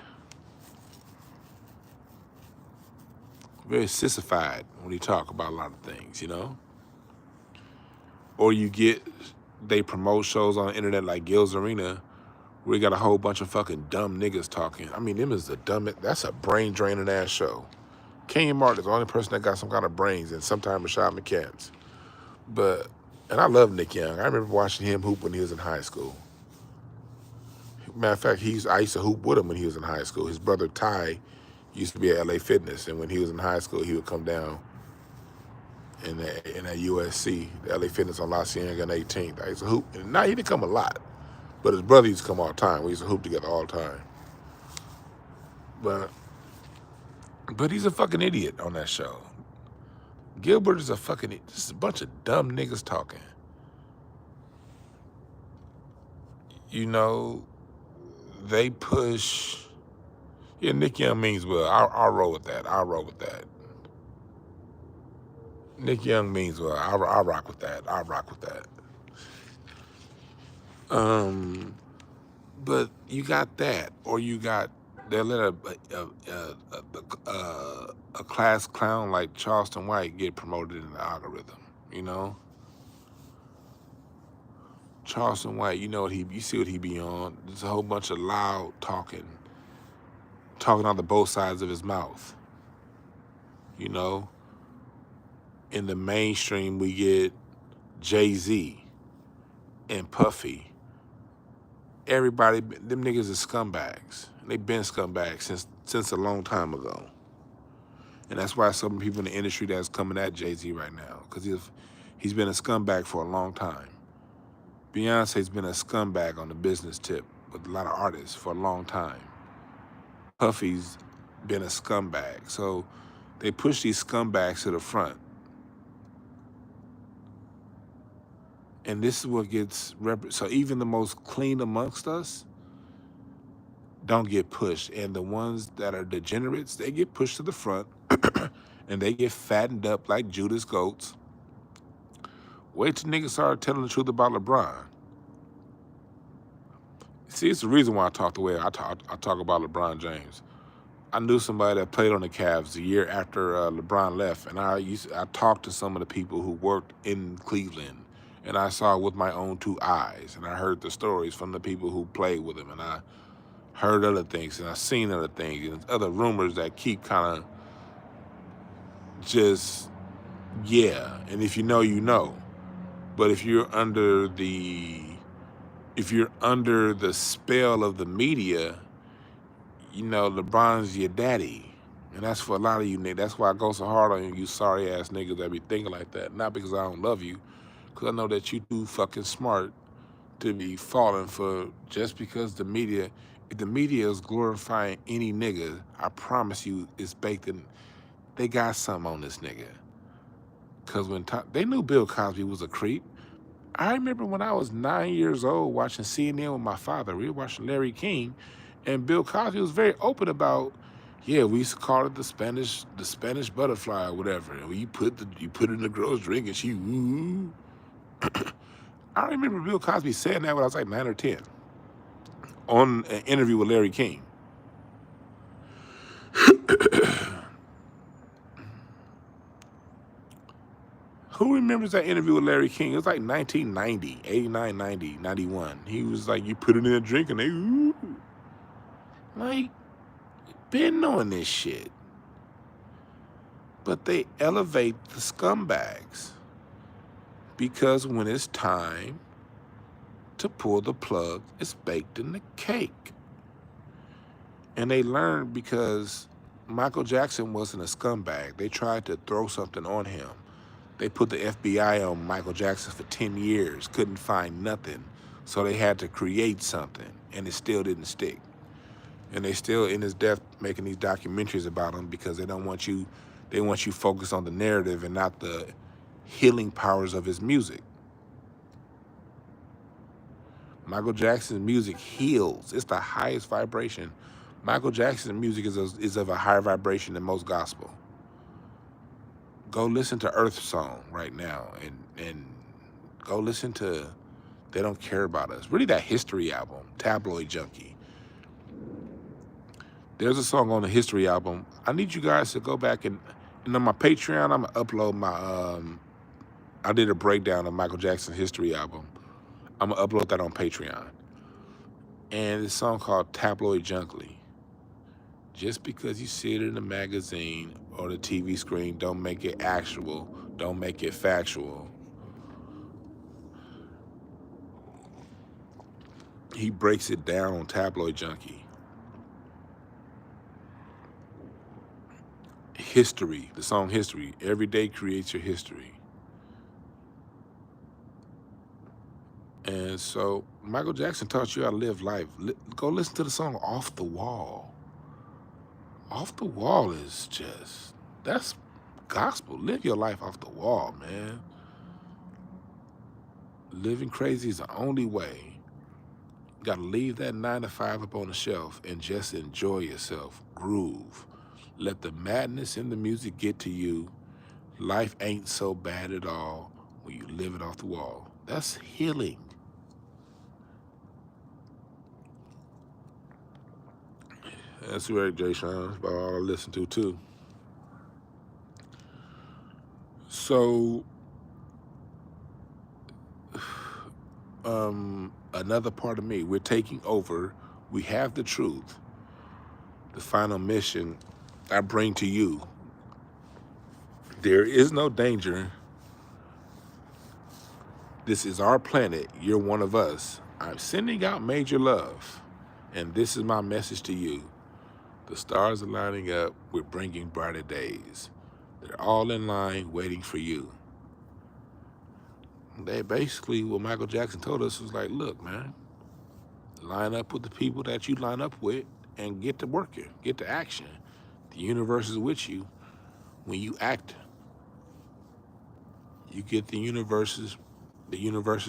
Very sissified when he talk about a lot of things, you know? Or they promote shows on the internet like Gil's Arena, where you got a whole bunch of fucking dumb niggas talking. I mean, that's a brain draining ass show. Kenyon Martin is the only person that got some kind of brains, and sometimes Rashad McCants. And I love Nick Young. I remember watching him hoop when he was in high school. Matter of fact, I used to hoop with him when he was in high school. His brother Ty used to be at LA Fitness, and when he was in high school, he would come down in that USC, the LA Fitness on La Cienega and 18th. I used to hoop, and now he didn't come a lot, but his brother used to come all the time. We used to hoop together all the time. But he's a fucking idiot on that show. Gilbert is just a bunch of dumb niggas talking. You know, they push. Yeah, Nick Young means well. I'll roll with that. Nick Young means well. I'll rock with that. But you got that, or you got they let a class clown like Charleston White get promoted in the algorithm. You know, Charleston White. You know what you see what he be on. There's a whole bunch of loud talking out of both sides of his mouth. You know, in the mainstream we get Jay-Z and Puffy. Everybody, them niggas are scumbags. They've been scumbags since a long time ago. And that's why some people in the industry that's coming at Jay-Z right now, because he's been a scumbag for a long time. Beyonce's been a scumbag on the business tip with a lot of artists for a long time. Puffy's been a scumbag. So they push these scumbags to the front. And this is what gets, so even the most clean amongst us don't get pushed. And the ones that are degenerates, they get pushed to the front and they get fattened up like Judas goats. Wait till niggas start telling the truth about LeBron. See, it's the reason why I talk the way I talk about LeBron James. I knew somebody that played on the Cavs the year after LeBron left, and I talked to some of the people who worked in Cleveland. And I saw it with my own two eyes, and I heard the stories from the people who played with him, and heard other things, and I've seen other things, and other rumors that keep kind of just, yeah. And if you know, you know. But if you're under the spell of the media, you know, LeBron's your daddy. And that's for a lot of you niggas. That's why I go so hard on you sorry ass niggas that be thinking like that. Not because I don't love you, because I know that you too fucking smart to be falling for just because the media, if the media is glorifying any nigga, I promise you it's baked in, they got something on this nigga. Because when they knew Bill Cosby was a creep. I remember when I was 9 years old watching CNN with my father. We were watching Larry King, and Bill Cosby was very open about, yeah, we used to call it the Spanish butterfly or whatever. And you put it in the girl's drink and she woo. I remember Bill Cosby saying that when I was like 9 or 10 on an interview with Larry King. Who remembers that interview with Larry King? It was like 1990, 89, 90, 91. He was like, you put it in a drink and they ooh. Like, been knowing this shit. But they elevate the scumbags because when it's time to pull the plug, it's baked in the cake. And they learned because Michael Jackson wasn't a scumbag. They tried to throw something on him. They put the FBI on Michael Jackson for 10 years, couldn't find nothing. So they had to create something, and it still didn't stick. And they still, in his death, making these documentaries about him because they want you focused on the narrative and not the healing powers of his music. Michael Jackson's music heals. It's the highest vibration. Michael Jackson's music is of a higher vibration than most gospel. Go listen to Earth Song right now and go listen to They Don't Care About Us. Really that History album, Tabloid Junkie. There's a song on the History album. I need you guys to go back and on my Patreon, I'm gonna upload my I did a breakdown of Michael Jackson's History album. I'm gonna upload that on Patreon. And it's a song called Tabloid Junkie. Just because you see it in the magazine or the TV screen, don't make it actual, don't make it factual. He breaks it down on Tabloid Junkie. History, the song History. Every day creates your history. And so Michael Jackson taught you how to live life. Go listen to the song Off the Wall. Off the Wall is just, that's gospel. Live your life off the wall, man. Living crazy is the only way. You gotta leave that 9 to 5 up on the shelf and just enjoy yourself. Groove. Let the madness in the music get to you. Life ain't so bad at all when you live it off the wall. That's healing. That's right, Jay Sean. That's about all I listen to, too. So, another part of me, we're taking over. We have the truth. The final mission I bring to you. There is no danger. This is our planet. You're one of us. I'm sending out major love. And this is my message to you. The stars are lining up. We're bringing brighter days. They're all in line waiting for you. They basically, what Michael Jackson told us was like, look, man, line up with the people that you line up with and get to working, get to action. The universe is with you. When you act, you get the universe's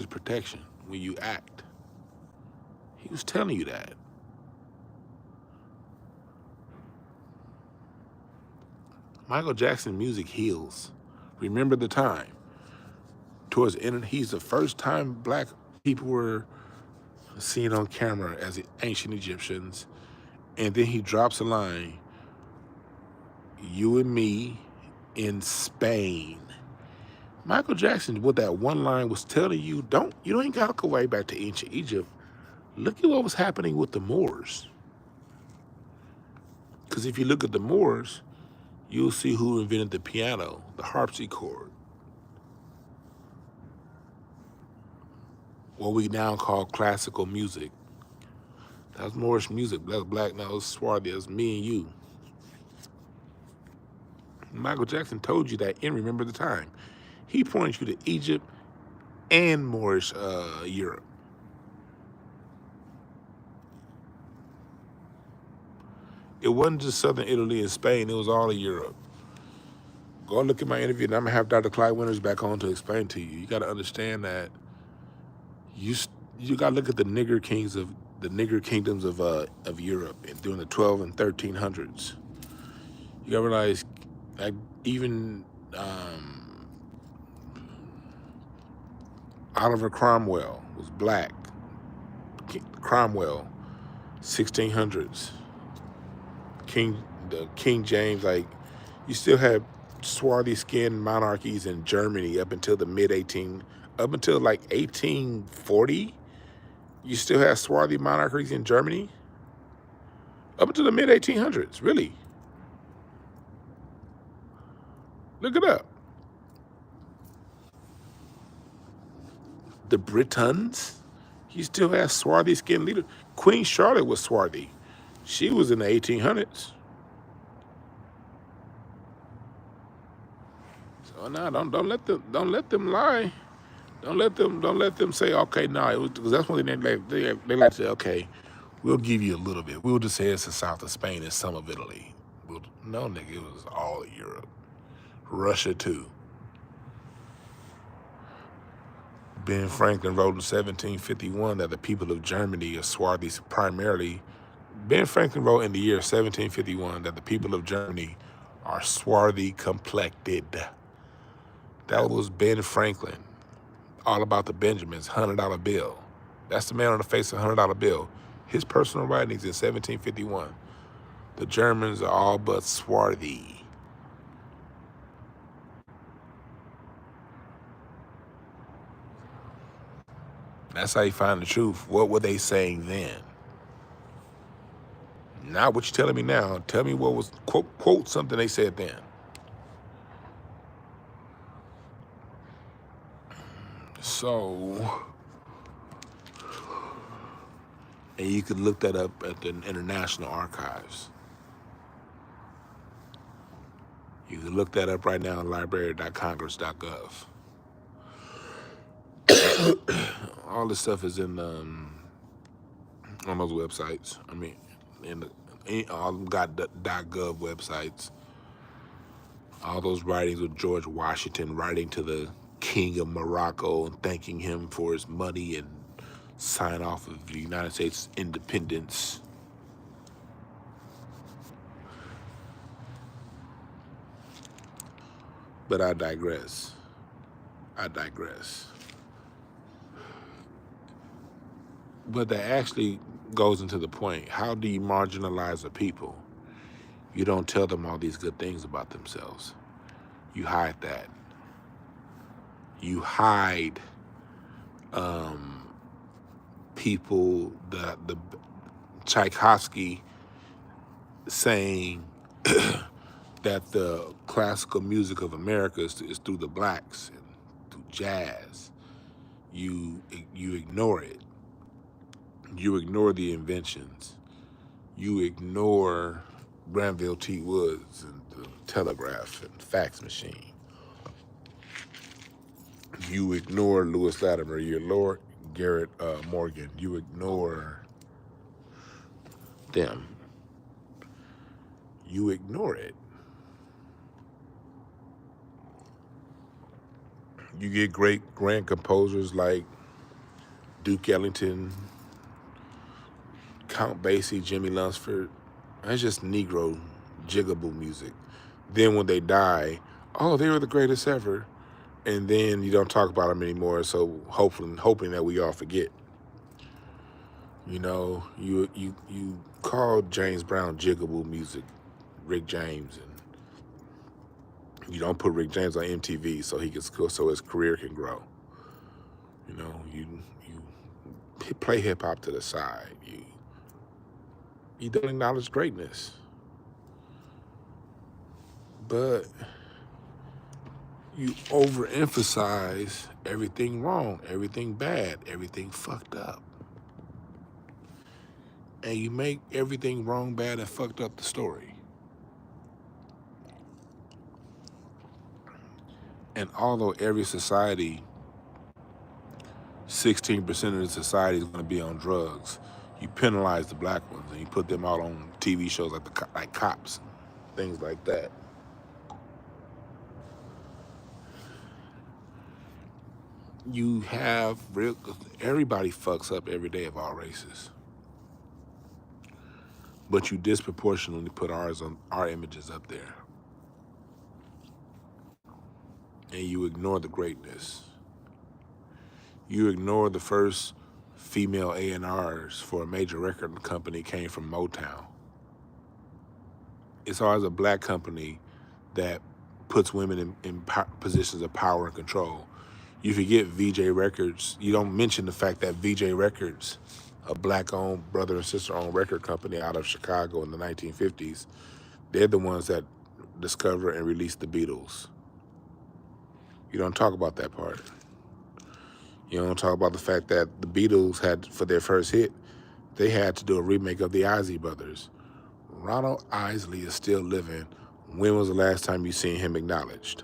protection when you act. He was telling you that. Michael Jackson music heals. Remember the time. Towards the end, he's the first time black people were seen on camera as ancient Egyptians. And then he drops a line, you and me in Spain. Michael Jackson, with that one line, was telling you, you ain't gotta go way back to ancient Egypt. Look at what was happening with the Moors. Because if you look at the Moors, you'll see who invented the piano, the harpsichord. What we now call classical music. That's Moorish music. That's black, now it's swarthy. That's me and you. Michael Jackson told you that in Remember the Time. He pointed you to Egypt and Moorish Europe. It wasn't just Southern Italy and Spain, it was all of Europe. Go look at my interview, and I'm gonna have Dr. Clyde Winters back on to explain to you. You gotta understand that you gotta look at the nigger kingdoms of Europe during the 12 and 1300s. You gotta realize, like, even Oliver Cromwell was black. Cromwell, 1600s. King James, like, you still had swarthy skinned monarchies in Germany up until like 1840. You still had swarthy monarchies in Germany up until the mid 1800s, really. Look it up. The Britons, you still had swarthy skinned leaders. Queen Charlotte was swarthy. She was in the 1800s. So no, don't let them lie. Don't let them say, okay, no, it was, because that's one thing they like to say, okay, we'll give you a little bit. We'll just say it's the south of Spain and some of Italy. No, nigga, it was all of Europe. Russia too. Ben Franklin wrote in 1751 that the people of Germany are swarthy primarily. Ben Franklin wrote in the year 1751 that the people of Germany are swarthy complected. That was Ben Franklin. All about the Benjamins, $100 bill. That's the man on the face of a $100 bill. His personal writings in 1751. The Germans are all but swarthy. That's how you find the truth. What were they saying then? Not what you're telling me now. Tell me what was, quote something they said then. So, and you could look that up at the International Archives. You can look that up right now at library.congress.gov. All this stuff is in on those websites. I mean, all of them got .gov websites. All those writings with George Washington writing to the King of Morocco and thanking him for his money and sign off of the United States independence. But I digress. But that actually goes into the point. How do you marginalize a people? You don't tell them all these good things about themselves. You hide that. You hide people, the Tchaikovsky saying that the classical music of America is through the blacks and through jazz. You ignore it. You ignore the inventions. You ignore Granville T. Woods and the telegraph and fax machine. You ignore Lewis Latimer. You ignore Garrett Morgan. You ignore them. You ignore it. You get great grand composers like Duke Ellington, Count Basie, Jimmy Lunsford. That's just Negro jigaboo music. Then when they die, oh, they were the greatest ever. And then you don't talk about them anymore, so hoping that we all forget. You know, you call James Brown jigaboo music, Rick James, and you don't put Rick James on MTV so his career can grow. You know, you play hip hop to the side. You don't acknowledge greatness. But you overemphasize everything wrong, everything bad, everything fucked up. And you make everything wrong, bad, and fucked up the story. And although every society, 16% of the society is going to be on drugs, you penalize the black ones and you put them out on TV shows like Cops, things like that. You have everybody fucks up every day of all races, but you disproportionately put our images up there, and you ignore the greatness. You ignore the first female A&Rs for a major record company came from Motown. It's always a black company that puts women in positions of power and control. You forget VJ Records. You don't mention the fact that VJ Records, a black-owned, brother and sister-owned record company out of Chicago in the 1950s, they're the ones that discovered and released the Beatles. You don't talk about that part. You don't talk about the fact that the Beatles had, for their first hit, they had to do a remake of the Isley Brothers. Ronald Isley is still living. When was the last time you seen him acknowledged?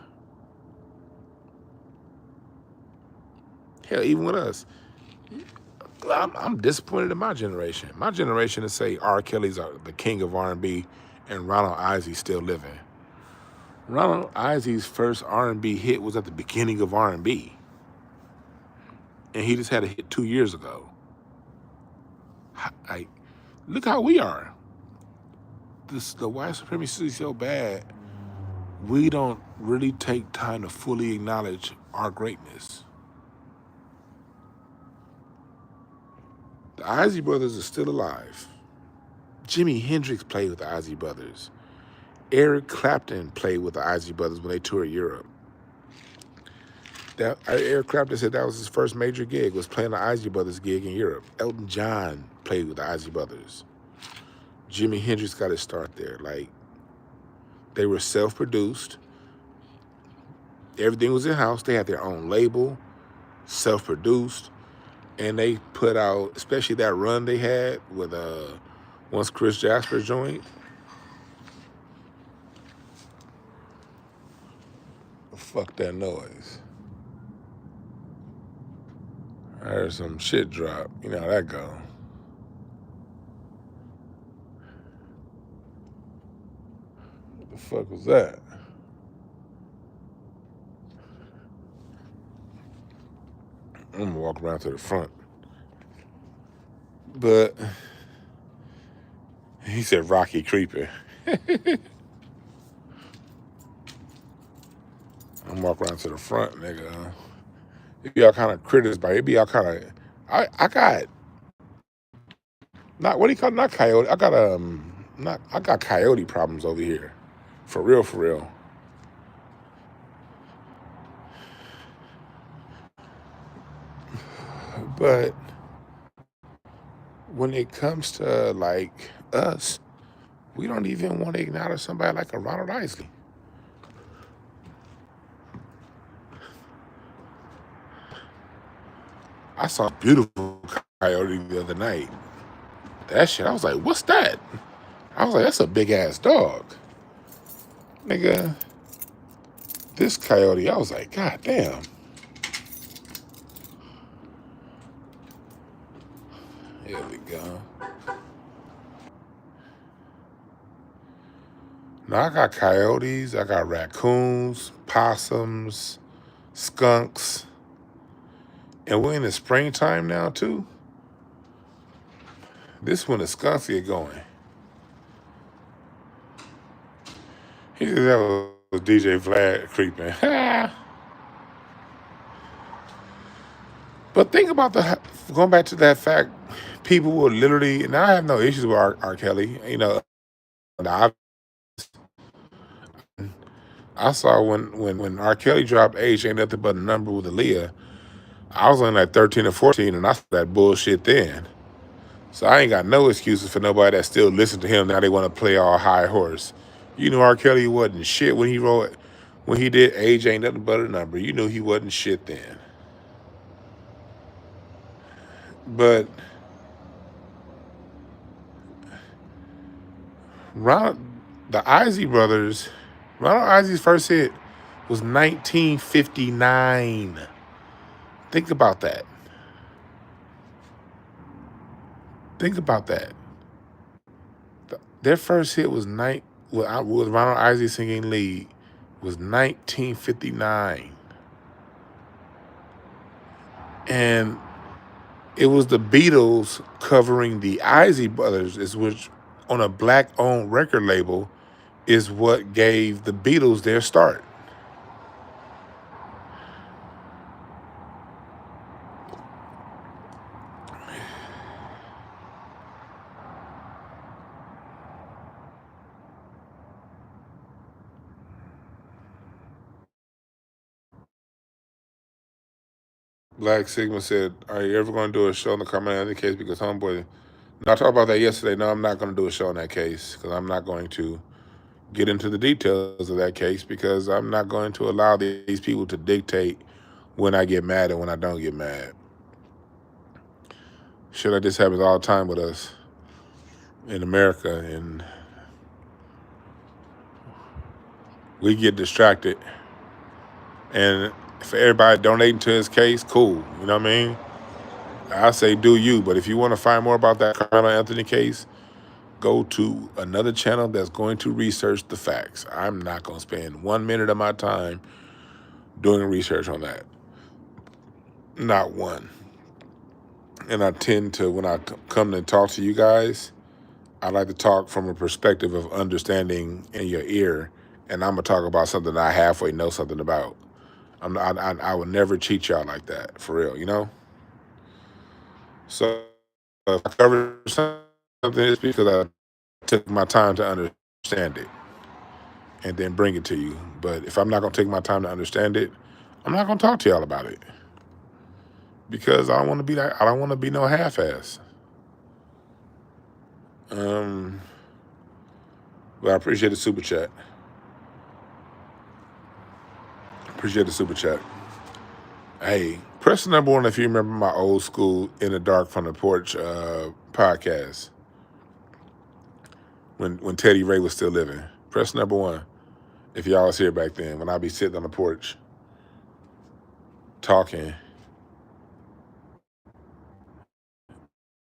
Hell, even with us. I'm disappointed in my generation. My generation to say R. Kelly's the king of R&B and Ronald Isley's still living. Ronald Isley's first R&B hit was at the beginning of R&B. And he just had a hit 2 years ago. Look how we are. The white supremacy is so bad, we don't really take time to fully acknowledge our greatness. The Isley Brothers are still alive. Jimi Hendrix played with the Isley Brothers. Eric Clapton played with the Isley Brothers when they toured Europe. Eric Clapton said that was his first major gig, was playing the Isley Brothers gig in Europe. Elton John played with the Isley Brothers. Jimi Hendrix got his start there. Like, they were self-produced. Everything was in-house. They had their own label, self-produced. And they put out, especially that run they had with once Chris Jasper joined. Fuck that noise. I heard some shit drop. You know how that go. What the fuck was that? I'm gonna walk around to the front. But he said Rocky creeping. I'm gonna walk around to the front, nigga. It be all kind of critters, but it be all kind of. I got not what do you call it? Not coyote. I got coyote problems over here, for real, for real. But when it comes to like us, we don't even want to acknowledge somebody like a Ronald Isley. I saw a beautiful coyote the other night. That shit, I was like, what's that? I was like, that's a big ass dog. Nigga, this coyote, I was like, God damn. Here we go. Now I got coyotes, I got raccoons, possums, skunks. And we're in the springtime now too. This when the skunks get going. He said that was DJ Vlad creeping. But think about going back to that fact, people will literally, and I have no issues with R. Kelly, you know, I saw when R. Kelly dropped Age Ain't Nothing But a Number with Aaliyah, I was only like 13 or 14 and I saw that bullshit then. So I ain't got no excuses for nobody that still listen to him. Now they want to play all high horse. You knew R. Kelly wasn't shit when he did Age Ain't Nothing But a Number. You knew he wasn't shit then. But Ronald, the Isley Brothers, Ronald Isley's first hit was 1959. Think about that. Think about that. Their first hit was with Ronald Isley singing lead was 1959, and it was the Beatles covering the Isley Brothers, which on a black-owned record label is what gave the Beatles their start. Black Sigma said, "Are you ever going to do a show in the Carmel case?" Because homeboy, I talked about that yesterday. No, I'm not going to do a show in that case because I'm not going to get into the details of that case because I'm not going to allow these people to dictate when I get mad and when I don't get mad. Shit like this happens all the time with us in America, and we get distracted. And for everybody donating to his case, cool. You know what I mean? I say do you, but if you want to find more about that Carmelo Anthony case, go to another channel that's going to research the facts. I'm not going to spend 1 minute of my time doing research on that. Not one. And I tend to, when I come to talk to you guys, I like to talk from a perspective of understanding in your ear, and I'm going to talk about something that I halfway know something about. I would never cheat y'all like that, for real, you know? So if I cover something, it's because I took my time to understand it and then bring it to you. But if I'm not going to take my time to understand it, I'm not going to talk to y'all about it because I don't want to be like, I don't want to be no half-ass. But I appreciate the super chat. Appreciate the super chat. Hey, press the number one if you remember my old school In the Dark from the Porch podcast when Teddy Ray was still living. Press number one if y'all was here back then when I be sitting on the porch talking